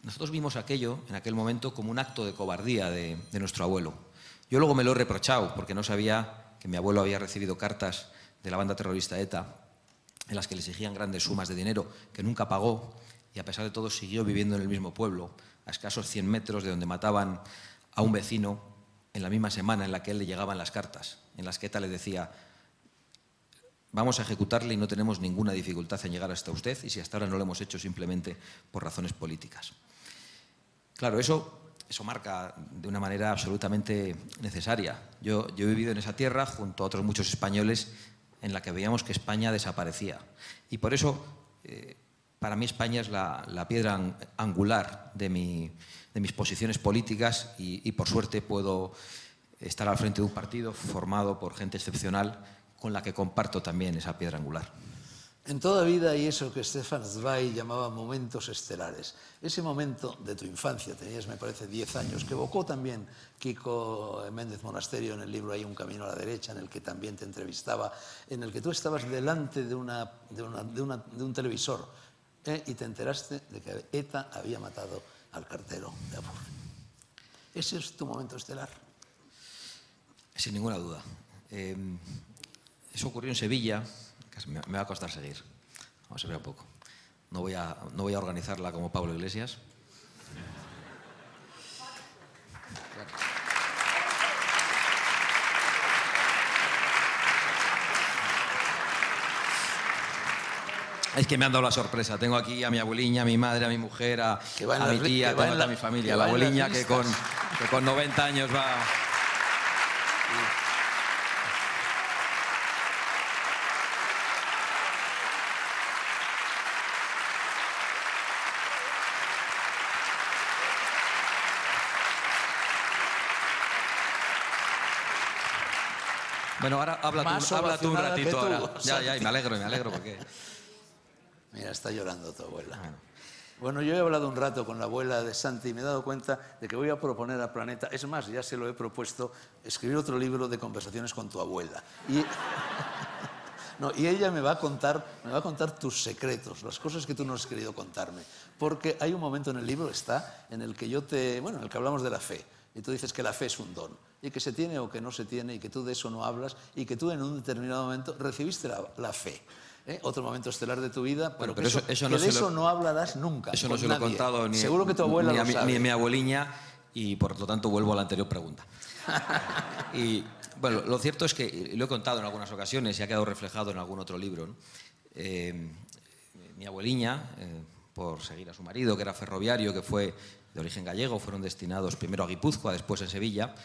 Nosotros vimos aquello, en aquel momento, como un acto de cobardía de nuestro abuelo. Yo luego me lo he reprochado, porque no sabía que mi abuelo había recibido cartas de la banda terrorista ETA, en las que le exigían grandes sumas de dinero que nunca pagó, y a pesar de todo siguió viviendo en el mismo pueblo, a escasos 100 metros de donde mataban a un vecino en la misma semana en la que a él le llegaban las cartas, en las que ETA le decía: vamos a ejecutarle y no tenemos ninguna dificultad en llegar hasta usted, y si hasta ahora no lo hemos hecho simplemente por razones políticas. Claro, eso marca de una manera absolutamente necesaria. Yo he vivido en esa tierra junto a otros muchos españoles en la que veíamos que España desaparecía. Y por eso, para mí España es la piedra angular de mis posiciones políticas y por suerte puedo estar al frente de un partido formado por gente excepcional con la que comparto también esa piedra angular. En toda vida hay eso que Stefan Zweig llamaba momentos estelares. Ese momento de tu infancia, tenías, me parece, 10 años, que evocó también Kiko Méndez Monasterio en el libro Hay un camino a la derecha, en el que también te entrevistaba, en el que tú estabas delante de un televisor y te enteraste de que ETA había matado al cartero de Apur. ¿Ese es tu momento estelar? Sin ninguna duda. Eso ocurrió en Sevilla. Me va a costar seguir. Vamos a ver un poco. No voy a organizarla como Pablo Iglesias. Es que me han dado la sorpresa. Tengo aquí a mi abueliña, a mi madre, a mi mujer, a mi tía, tengo a toda mi familia. La abueliña que con 90 años va... Bueno, ahora habla tú un ratito ahora. Ya, y me alegro porque... Mira, está llorando tu abuela. Bueno, yo he hablado un rato con la abuela de Santi y me he dado cuenta de que voy a proponer a Planeta, es más, ya se lo he propuesto, escribir otro libro de conversaciones con tu abuela. Y ella me va a contar tus secretos, las cosas que tú no has querido contarme. Porque hay un momento en el libro, en el que en el que hablamos de la fe. Y tú dices que la fe es un don, y que se tiene o que no se tiene, y que tú de eso no hablas, y que tú en un determinado momento recibiste la fe. Otro momento estelar de tu vida, pero de eso no hablarás nunca. Eso no se lo he contado Seguro que tu abuela lo sabe. Ni a mi abueliña, y por lo tanto vuelvo a la anterior pregunta. Y bueno, lo cierto es que lo he contado en algunas ocasiones y ha quedado reflejado en algún otro libro, ¿no? Mi abueliña, por seguir a su marido, que era ferroviario, que fue de origen gallego, fueron destinados primero a Guipúzcoa, después en Sevilla.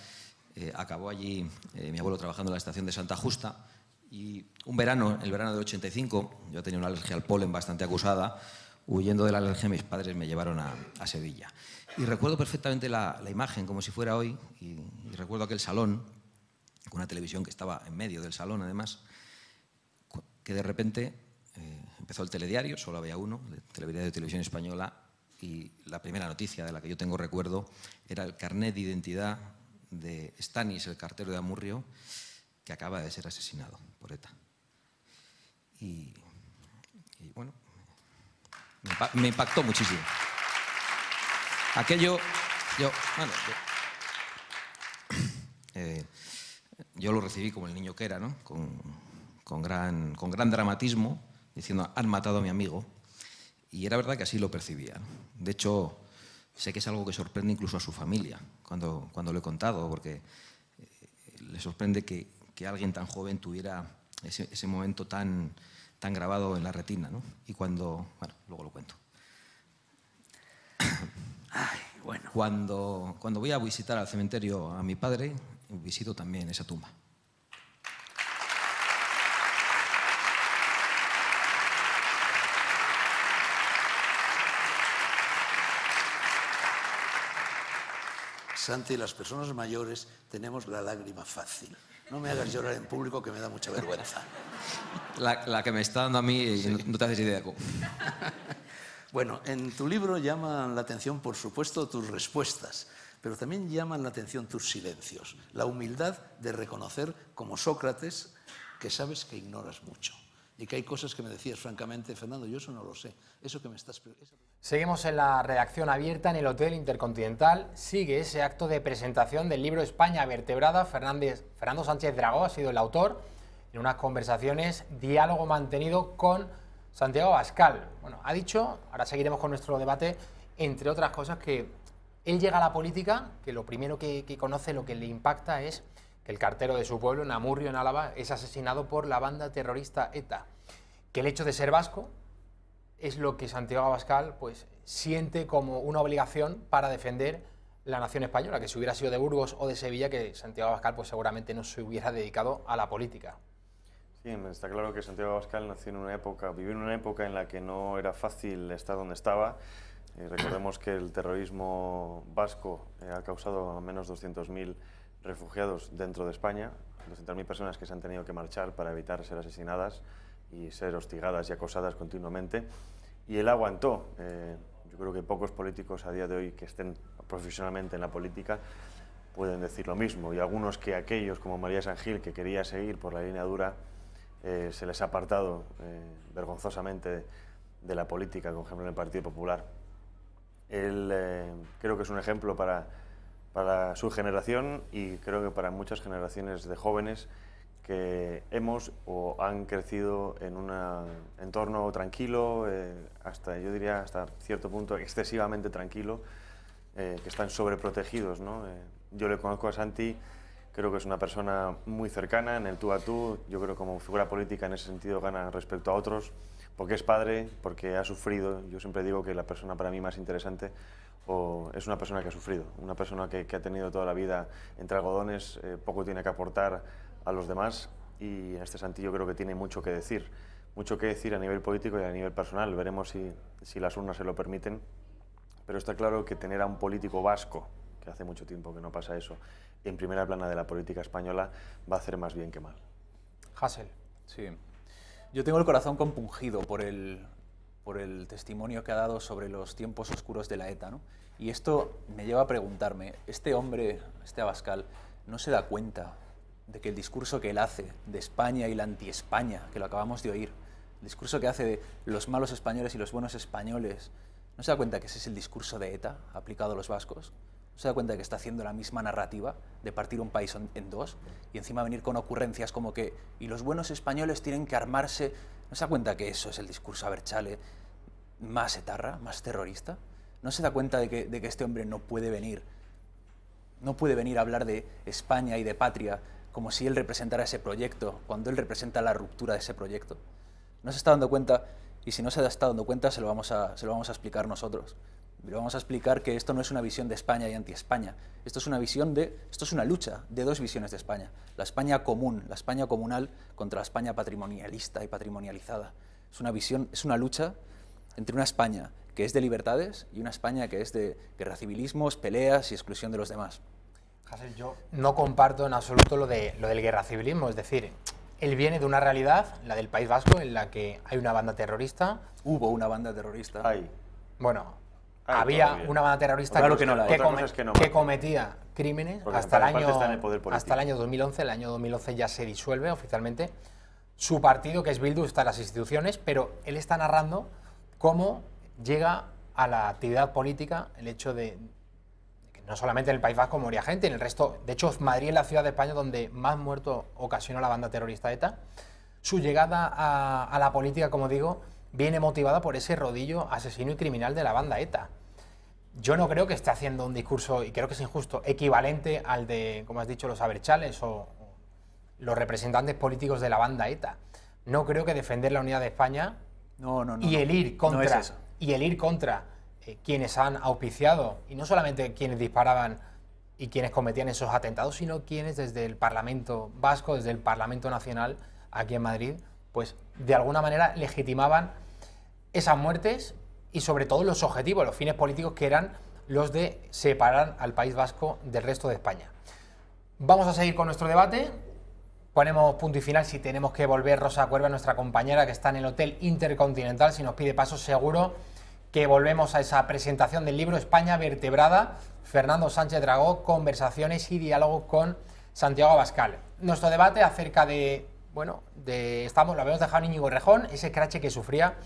Acabó allí mi abuelo trabajando en la estación de Santa Justa, y el verano del 85, yo tenía una alergia al polen bastante acusada. Huyendo de la alergia, mis padres me llevaron a Sevilla. Y recuerdo perfectamente la imagen, como si fuera hoy, y recuerdo aquel salón, con una televisión que estaba en medio del salón, además, que de repente empezó el telediario, solo había uno, el telediario de Televisión Española, y la primera noticia de la que yo tengo recuerdo era el carnet de identidad de Stanis, el cartero de Amurrio, que acaba de ser asesinado por ETA. Y bueno, me impactó muchísimo. Aquello, yo lo recibí como el niño que era, ¿no? Con gran dramatismo, diciendo: han matado a mi amigo. Y era verdad que así lo percibía, ¿no? De hecho, sé que es algo que sorprende incluso a su familia cuando lo he contado, porque le sorprende que alguien tan joven tuviera ese momento tan grabado en la retina, ¿no? Y bueno, luego lo cuento. Ay, bueno. Cuando voy a visitar al cementerio a mi padre, visito también esa tumba. Santi, las personas mayores tenemos la lágrima fácil. No me hagas llorar en público, que me da mucha vergüenza. La que me está dando a mí, no te haces idea. Bueno, en tu libro llaman la atención, por supuesto, tus respuestas, pero también llaman la atención tus silencios, la humildad de reconocer, como Sócrates, que sabes que ignoras mucho. Y que hay cosas que me decías francamente: Fernando, yo eso no lo sé. Eso que me estás... Seguimos en la redacción abierta en el Hotel Intercontinental. Sigue ese acto de presentación del libro España vertebrada. Fernando Sánchez Dragó ha sido el autor, en unas conversaciones, diálogo mantenido con Santiago Abascal, bueno, ha dicho, ahora seguiremos con nuestro debate, entre otras cosas, que él llega a la política, que lo primero que conoce, lo que le impacta es que el cartero de su pueblo, en Amurrio, en Álava, es asesinado por la banda terrorista ETA. Que el hecho de ser vasco es lo que Santiago Abascal pues, siente como una obligación para defender la nación española, que si hubiera sido de Burgos o de Sevilla, que Santiago Abascal pues, seguramente no se hubiera dedicado a la política. Sí, está claro que Santiago Abascal nació en una época, vivió en una época en la que no era fácil estar donde estaba. Recordemos que el terrorismo vasco ha causado al menos 200.000 refugiados dentro de España, 200.000 personas que se han tenido que marchar para evitar ser asesinadas y ser hostigadas y acosadas continuamente. Y él aguantó. Yo creo que pocos políticos a día de hoy que estén profesionalmente en la política pueden decir lo mismo. Y algunos que aquellos, como María San Gil, que quería seguir por la línea dura, se les ha apartado vergonzosamente de la política, por ejemplo en el Partido Popular. Él creo que es un ejemplo para su generación y creo que para muchas generaciones de jóvenes que hemos o han crecido en un entorno tranquilo, hasta, yo diría, hasta cierto punto excesivamente tranquilo, que están sobreprotegidos, ¿no? Yo le conozco a Santi, creo que es una persona muy cercana en el tú a tú. Yo creo que como figura política en ese sentido gana respecto a otros, porque es padre, porque ha sufrido. Yo siempre digo que la persona para mí más interesante es una persona que ha sufrido, una persona que ha tenido toda la vida entre algodones, poco tiene que aportar a los demás, y este Santi yo creo que tiene mucho que decir a nivel político y a nivel personal. Veremos si las urnas se lo permiten, pero está claro que tener a un político vasco, que hace mucho tiempo que no pasa eso, en primera plana de la política española, va a hacer más bien que mal. Hasél. Sí. Yo tengo el corazón compungido por el testimonio que ha dado sobre los tiempos oscuros de la ETA, ¿no? Y esto me lleva a preguntarme, este hombre, este Abascal, ¿no se da cuenta de que el discurso que él hace de España y la anti-España, que lo acabamos de oír, el discurso que hace de los malos españoles y los buenos españoles, ¿no se da cuenta que ese es el discurso de ETA aplicado a los vascos? ¿No se da cuenta que está haciendo la misma narrativa de partir un país en dos y encima venir con ocurrencias como que y los buenos españoles tienen que armarse? ¿No se da cuenta que eso es el discurso Abertzale más etarra, más terrorista? ¿No se da cuenta de que este hombre no puede venir a hablar de España y de patria como si él representara ese proyecto, cuando él representa la ruptura de ese proyecto? ¿No se está dando cuenta? Y si no se está dando cuenta, se lo vamos a explicar nosotros. Le vamos a explicar que esto no es una visión de España y anti-España. Esto es una lucha de dos visiones de España. La España común, la España comunal contra la España patrimonialista y patrimonializada. Es una lucha entre una España que es de libertades y una España que es de guerracivilismos, peleas y exclusión de los demás. Hasél, yo no comparto en absoluto lo del guerracivilismo, es decir, él viene de una realidad, la del País Vasco, en la que hay una banda terrorista. Hubo una banda terrorista. Bueno, había una banda terrorista que cometía crímenes hasta el año 2011. El año 2011 ya se disuelve oficialmente. Su partido, que es Bildu, está en las instituciones, pero él está narrando cómo llega a la actividad política el hecho de que no solamente en el País Vasco moría gente, en el resto, de hecho Madrid es la ciudad de España donde más muertos ocasiona la banda terrorista ETA. Su llegada a la política, como digo, viene motivada por ese rodillo asesino y criminal de la banda ETA. Yo no creo que esté haciendo un discurso, y creo que es injusto, equivalente al de, como has dicho, los Abertzales o los representantes políticos de la banda ETA. No creo que defender la unidad de España y el ir contra quienes han auspiciado, y no solamente quienes disparaban y quienes cometían esos atentados, sino quienes desde el Parlamento Vasco, desde el Parlamento Nacional, aquí en Madrid, pues de alguna manera legitimaban esas muertes y sobre todo los objetivos, los fines políticos que eran los de separar al País Vasco del resto de España. Vamos a seguir con nuestro debate. Ponemos punto y final si tenemos que volver. Rosa Cuerva, nuestra compañera que está en el Hotel Intercontinental, si nos pide paso seguro que volvemos a esa presentación del libro España vertebrada, Fernando Sánchez Dragó, conversaciones y diálogo con Santiago Abascal. Nuestro debate acerca de, bueno, lo habíamos dejado en Íñigo Errejón, ese escrache que sufría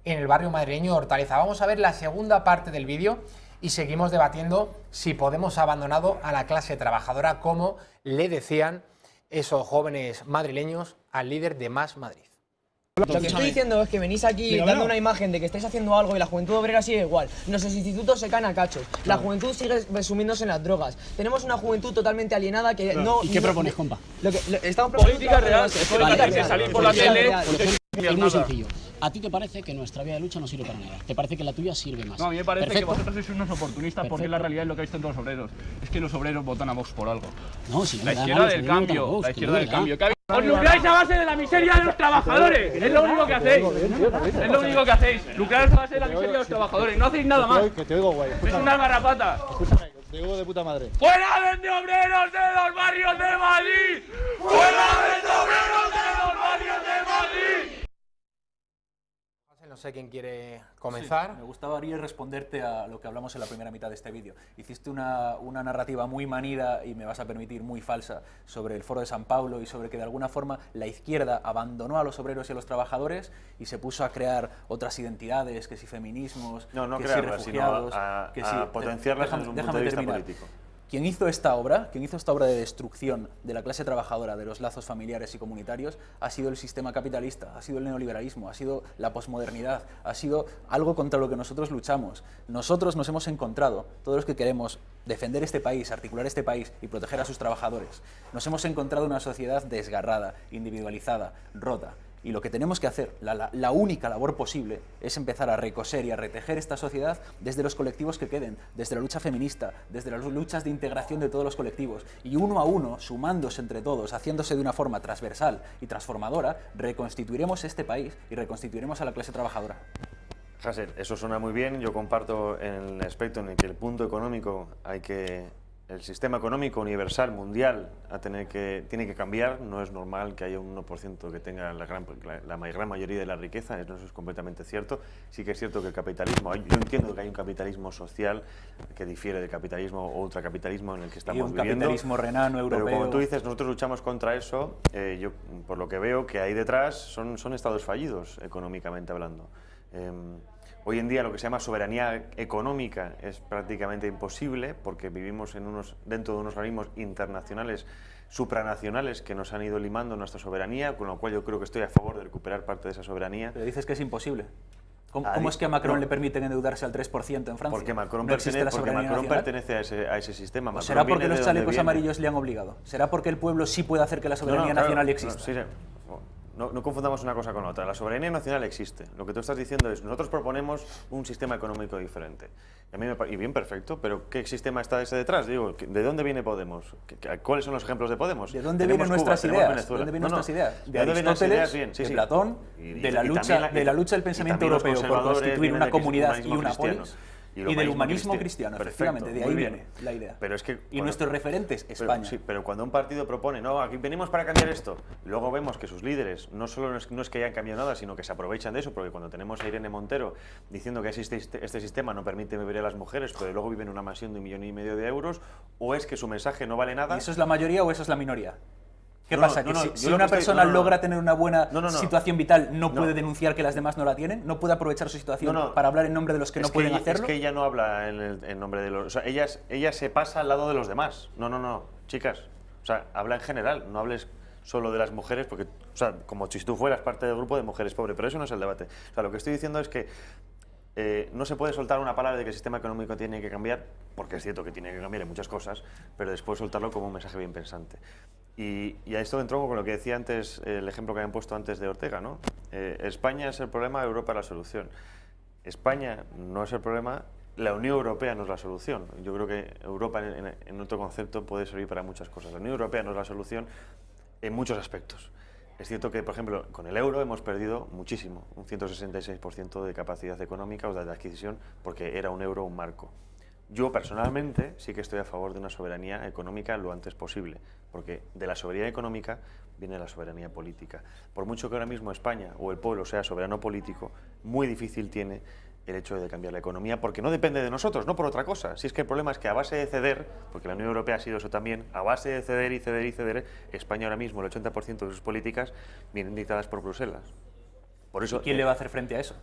en el barrio madrileño de Hortaleza. Vamos a ver la segunda parte del vídeo y seguimos debatiendo si Podemos ha abandonado a la clase trabajadora, como le decían esos jóvenes madrileños al líder de Más Madrid. Lo que estoy diciendo es que venís aquí dando una imagen de que estáis haciendo algo y la juventud obrera sigue igual. Nuestros institutos se caen a cachos. La juventud sigue sumiéndose en las drogas. Tenemos una juventud totalmente alienada que no... ¿Y qué propones, compa? Estamos Política real. Política Salir por la tele... Es muy sencillo. ¿A ti te parece que nuestra vía de lucha no sirve para nada? ¿Te parece que la tuya sirve más? No, a mí me parece Perfecto. que vosotros sois unos oportunistas porque la realidad es lo que habéis todos los obreros. Es que los obreros votan a Vox por algo. No, si no la me da izquierda ganas, del que no votan a cambio, Vox, la que izquierda no del me da. cambio. Os lucráis a base de la miseria de los trabajadores. Es lo único que hacéis. Es lo único que hacéis. Lucraros a base de la miseria de los trabajadores. No hacéis nada más. Que te oigo guay. Es una garrapata. Escúchame, te oigo de puta madre. ¡Fuera de obreros de los barrios de Madrid! ¡Fuera de obreros de los barrios de Madrid! No sé quién quiere comenzar. Sí, me gustaría responderte a lo que hablamos en la primera mitad de este vídeo. Hiciste una narrativa muy manida y me vas a permitir muy falsa sobre el Foro de San Pablo y sobre que de alguna forma la izquierda abandonó a los obreros y a los trabajadores y se puso a crear otras identidades, que si feminismos, no que crearlas, si refugiados, sino que a si potenciarlas desde un punto de vista político. Quien hizo esta obra de destrucción de la clase trabajadora, de los lazos familiares y comunitarios, ha sido el sistema capitalista, ha sido el neoliberalismo, ha sido la posmodernidad, ha sido algo contra lo que nosotros luchamos. Nosotros nos hemos encontrado, todos los que queremos defender este país, articular este país y proteger a sus trabajadores, nos hemos encontrado una sociedad desgarrada, individualizada, rota. Y lo que tenemos que hacer, la única labor posible, es empezar a recoser y a retejer esta sociedad desde los colectivos que queden, desde la lucha feminista, desde las luchas de integración de todos los colectivos. Y uno a uno, sumándose entre todos, haciéndose de una forma transversal y transformadora, reconstituiremos este país y reconstituiremos a la clase trabajadora. Hasél, eso suena muy bien. Yo comparto en el aspecto en el que el punto económico el sistema económico universal, mundial, tiene que cambiar. No es normal que haya un 1% que tenga la gran mayoría de la riqueza, eso es completamente cierto. Sí que es cierto que el capitalismo, yo entiendo que hay un capitalismo social que difiere del capitalismo o ultracapitalismo en el que estamos viviendo. Y un capitalismo renano, europeo. Pero como tú dices, nosotros luchamos contra eso. Yo, por lo que veo, que hay detrás son estados fallidos, económicamente hablando. Hoy en día lo que se llama soberanía económica es prácticamente imposible porque vivimos dentro de unos organismos internacionales, supranacionales, que nos han ido limando nuestra soberanía, con lo cual yo creo que estoy a favor de recuperar parte de esa soberanía. Pero dices que es imposible. ¿Cómo es que a Macron le permiten endeudarse al 3% en Francia? Porque Macron pertenece a ese sistema. ¿O será porque los chalecos amarillos le han obligado? ¿Será porque el pueblo sí puede hacer que la soberanía nacional exista? No confundamos una cosa con otra. La soberanía nacional existe. Lo que tú estás diciendo es, nosotros proponemos un sistema económico diferente. Y bien, perfecto, pero ¿qué sistema está ese detrás? Digo, ¿de dónde viene Podemos? ¿Cuáles son los ejemplos de Podemos? ¿De dónde vienen nuestras ideas? ¿De dónde vienen nuestras ideas? De Aristóteles, de Platón, de la lucha del pensamiento europeo por constituir una comunidad y una polis. Y del humanismo cristiano, efectivamente, de ahí viene la idea. Pero es que, y nuestros referentes, España. Sí, pero cuando un partido propone, no, aquí venimos para cambiar esto, luego vemos que sus líderes no solo no es que hayan cambiado nada, sino que se aprovechan de eso, porque cuando tenemos a Irene Montero diciendo que este sistema no permite vivir a las mujeres, pero luego viven en una mansión de 1,5 millones de euros, o es que su mensaje no vale nada. ¿Y eso es la mayoría o eso es la minoría? ¿Qué pasa? Si una persona logra tener una buena situación vital, ¿no puede denunciar que las demás no la tienen? ¿No puede aprovechar su situación para hablar en nombre de los que no pueden hacerlo? Es que ella no habla en nombre de los... O sea, ella se pasa al lado de los demás. No, chicas. O sea, habla en general, no hables solo de las mujeres, porque, o sea, como si tú fueras parte del grupo de mujeres pobres, pero eso no es el debate. O sea, lo que estoy diciendo es que no se puede soltar una palabra de que el sistema económico tiene que cambiar, porque es cierto que tiene que cambiar en muchas cosas, pero después soltarlo como un mensaje bien pensante. Y a esto entronco con lo que decía antes, el ejemplo que habían puesto antes de Ortega, ¿no? España es el problema, Europa la solución. España no es el problema, la Unión Europea no es la solución. Yo creo que Europa, en otro concepto, puede servir para muchas cosas. La Unión Europea no es la solución en muchos aspectos. Es cierto que, por ejemplo, con el euro hemos perdido muchísimo, un 166% de capacidad económica o de adquisición, porque era un euro un marco. Yo, personalmente, sí que estoy a favor de una soberanía económica lo antes posible, porque de la soberanía económica viene la soberanía política. Por mucho que ahora mismo España o el pueblo sea soberano político, muy difícil tiene el hecho de cambiar la economía, porque no depende de nosotros, no por otra cosa. Si es que el problema es que a base de ceder, porque la Unión Europea ha sido eso también, a base de ceder y ceder y ceder, España ahora mismo, el 80% de sus políticas vienen dictadas por Bruselas. Por eso, ¿quién le va a hacer frente a eso?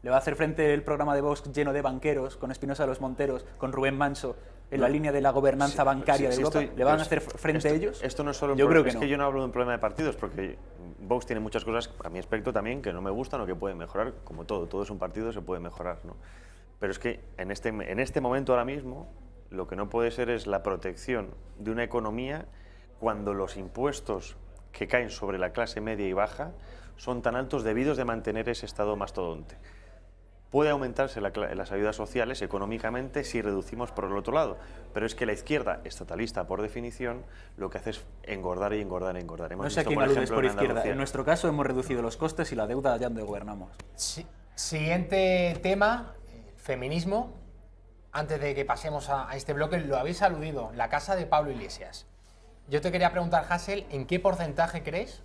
¿Le va a hacer frente el programa de Vox lleno de banqueros, con Espinosa de los Monteros, con Rubén Manso, en la línea de la gobernanza bancaria de Europa? ¿Le van a hacer frente a ellos? Esto no es solo yo creo que es no. que yo no hablo de un problema de partidos, porque Vox tiene muchas cosas, a mi aspecto también, que no me gustan o que pueden mejorar, como todo es un partido, se puede mejorar, ¿no? Pero es que en este momento ahora mismo, lo que no puede ser es la protección de una economía cuando los impuestos que caen sobre la clase media y baja son tan altos debidos de mantener ese estado mastodonte. Puede aumentarse las ayudas sociales económicamente si reducimos por el otro lado, pero es que la izquierda estatalista, por definición, lo que hace es engordar y engordar y engordar. No sé a quién aludes por izquierda. En nuestro caso hemos reducido los costes y la deuda allá donde gobernamos. Sí. Siguiente tema, feminismo. Antes de que pasemos a este bloque, lo habéis aludido, la casa de Pablo Iglesias. Yo te quería preguntar, Hasél, ¿en qué porcentaje crees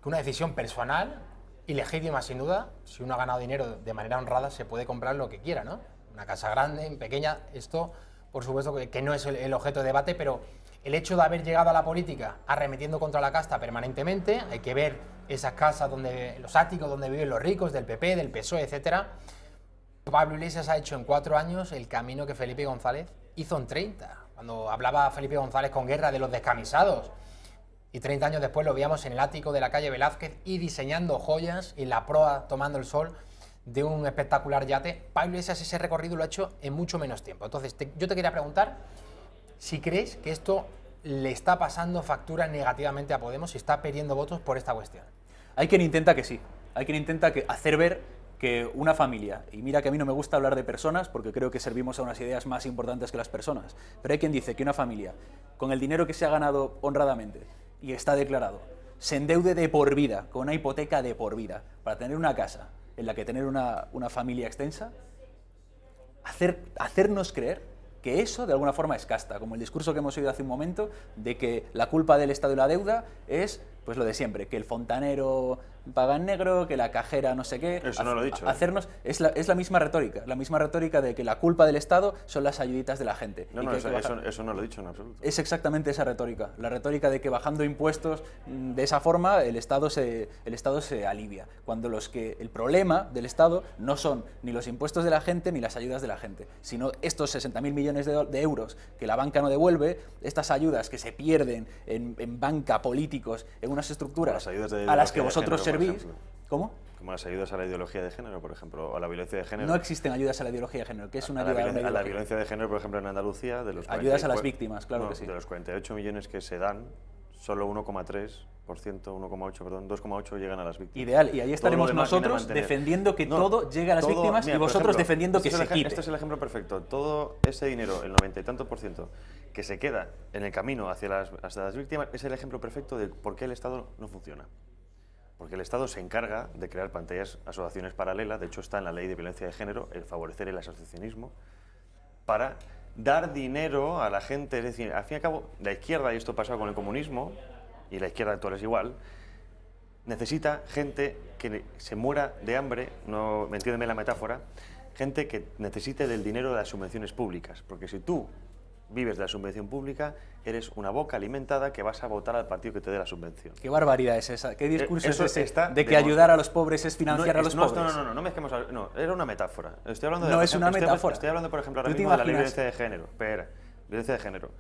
que una decisión personal y legítima, sin duda, si uno ha ganado dinero de manera honrada, se puede comprar lo que quiera, ¿no? Una casa grande, pequeña, esto, por supuesto, que no es el objeto de debate, pero el hecho de haber llegado a la política arremetiendo contra la casta permanentemente, hay que ver esas casas, los áticos donde viven los ricos, del PP, del PSOE, etcétera. Pablo Iglesias ha hecho en 4 años el camino que Felipe González hizo en 30. Cuando hablaba Felipe González con Guerra de los descamisados, y 30 años después lo veíamos en el ático de la calle Velázquez y diseñando joyas y la proa tomando el sol de un espectacular yate. Pablo Iglesias ese recorrido lo ha hecho en mucho menos tiempo. Entonces, yo te quería preguntar si crees que esto le está pasando factura negativamente a Podemos, si está perdiendo votos por esta cuestión. Hay quien intenta que sí. Hay quien intenta hacer ver que una familia, y mira que a mí no me gusta hablar de personas porque creo que servimos a unas ideas más importantes que las personas, pero hay quien dice que una familia, con el dinero que se ha ganado honradamente y está declarado, se endeude de por vida, con una hipoteca de por vida, para tener una casa en la que tener una familia extensa, hacernos creer que eso de alguna forma es casta, como el discurso que hemos oído hace un momento de que la culpa del Estado y la deuda es pues lo de siempre, que el fontanero paga en negro, que la cajera no sé qué. Eso no lo he dicho. Hacernos, es la misma retórica de que la culpa del Estado son las ayuditas de la gente. No, eso no lo he dicho en absoluto. Es exactamente esa retórica, la retórica de que bajando impuestos de esa forma el Estado se alivia, cuando el problema del Estado no son ni los impuestos de la gente ni las ayudas de la gente, sino estos 60.000 millones de euros que la banca no devuelve, estas ayudas que se pierden en banca, políticos, en unas estructuras a las que vosotros servís. ¿Cómo? Como las ayudas a la ideología de género, por ejemplo, o a la violencia de género. No existen ayudas a la ideología de género, que es una ayuda a la violencia de género, por ejemplo, en Andalucía, de los ayudas a las víctimas, claro que sí. De los 48 millones que se dan, solo 2,8 llegan a las víctimas. Ideal, y ahí estaremos nosotros defendiendo que todo llegue a las víctimas, y vosotros defendiendo que se quite. Este es el ejemplo perfecto. Todo ese dinero, el 90 y tanto % que se queda en el camino hacia las víctimas, es el ejemplo perfecto de por qué el Estado no funciona. Porque el Estado se encarga de crear pantallas, asociaciones paralelas, de hecho está en la ley de violencia de género, el favorecer el asociacionismo, para dar dinero a la gente. Es decir, al fin y al cabo, la izquierda, y esto pasa con el comunismo, y la izquierda actual es igual, necesita gente que se muera de hambre, no, entiéndeme la metáfora, gente que necesite del dinero de las subvenciones públicas, porque si tú vives de la subvención pública, eres una boca alimentada que vas a votar al partido que te dé la subvención. ¿Qué barbaridad es esa? ¿Qué discurso es ese de que ayudar a los pobres es financiar a los pobres? No mezquemos, no, era una metáfora. Estoy hablando no es una metáfora. Estoy hablando, por ejemplo, ahora mismo de la ley de violencia de género. Espera, violencia de género.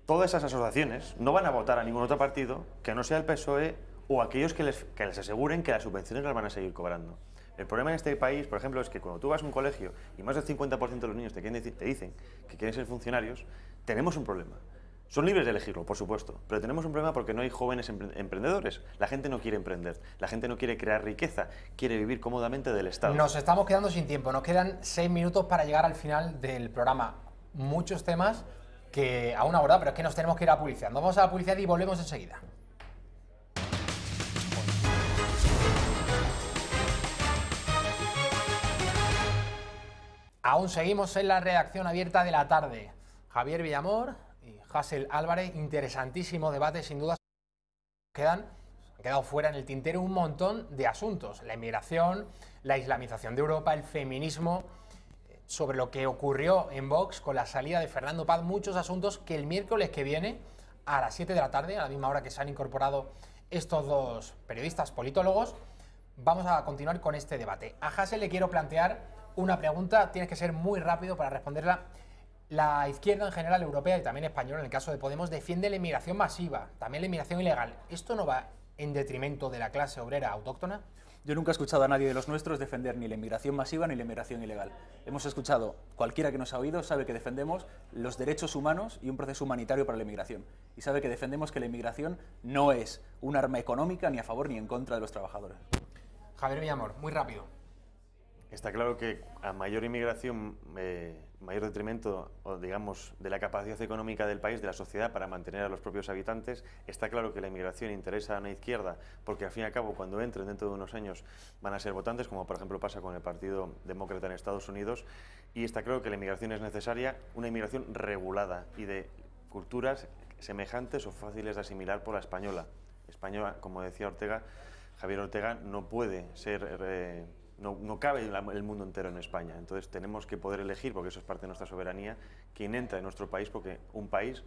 Todas esas asociaciones no van a votar a ningún otro partido que no sea el PSOE o aquellos que les aseguren que las subvenciones las van a seguir cobrando. El problema en este país, por ejemplo, es que cuando tú vas a un colegio y más del 50% de los niños te dicen que quieren ser funcionarios, tenemos un problema. Son libres de elegirlo, por supuesto, pero tenemos un problema porque no hay jóvenes emprendedores. La gente no quiere emprender, la gente no quiere crear riqueza, quiere vivir cómodamente del Estado. Nos estamos quedando sin tiempo, nos quedan 6 minutos para llegar al final del programa. Muchos temas que aún abordar, pero es que nos tenemos que ir a publicidad. Nos vamos a la publicidad y volvemos enseguida. Aún seguimos en la redacción abierta de la tarde. Javier Villamor y Hasél Álvarez, interesantísimo debate, sin duda. Han quedado fuera en el tintero un montón de asuntos. La inmigración, la islamización de Europa, el feminismo, sobre lo que ocurrió en Vox con la salida de Fernando Paz, muchos asuntos que el miércoles que viene, a las 7 de la tarde, a la misma hora que se han incorporado estos dos periodistas politólogos, vamos a continuar con este debate. A Hasél le quiero plantear una pregunta, tienes que ser muy rápido para responderla. La izquierda en general, europea y también española, en el caso de Podemos, defiende la inmigración masiva, también la inmigración ilegal. ¿Esto no va en detrimento de la clase obrera autóctona? Yo nunca he escuchado a nadie de los nuestros defender ni la inmigración masiva ni la inmigración ilegal. Hemos escuchado, cualquiera que nos ha oído sabe que defendemos los derechos humanos y un proceso humanitario para la inmigración. Y sabe que defendemos que la inmigración no es un arma económica ni a favor ni en contra de los trabajadores. Javier Villamor, muy rápido. Está claro que a mayor inmigración, mayor detrimento, o digamos, de la capacidad económica del país, de la sociedad, para mantener a los propios habitantes. Está claro que la inmigración interesa a una izquierda, porque al fin y al cabo, cuando entren dentro de unos años, van a ser votantes, como por ejemplo pasa con el Partido Demócrata en Estados Unidos. Y está claro que la inmigración es necesaria, una inmigración regulada y de culturas semejantes o fáciles de asimilar por la española. España, como decía Ortega, Javier Ortega, no puede ser... No cabe el mundo entero en España, entonces tenemos que poder elegir, porque eso es parte de nuestra soberanía, quién entra en nuestro país, porque un país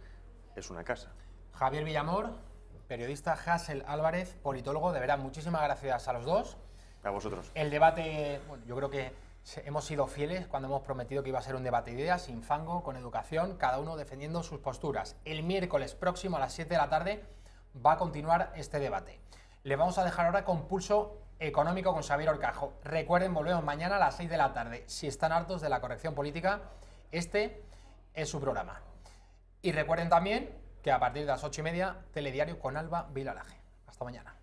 es una casa. Javier Villamor, periodista, Hasél Álvarez, politólogo, de verdad, muchísimas gracias a los dos. A vosotros. El debate, bueno, yo creo que hemos sido fieles cuando hemos prometido que iba a ser un debate de ideas, sin fango, con educación, cada uno defendiendo sus posturas. El miércoles próximo a las 7 de la tarde va a continuar este debate. Le vamos a dejar ahora con Pulso Económico con Xavier Horcajo. Recuerden, volvemos mañana a las 6 de la tarde. Si están hartos de la corrección política, este es su programa. Y recuerden también que a partir de las 8:30, Telediario con Alba Vilaraje. Hasta mañana.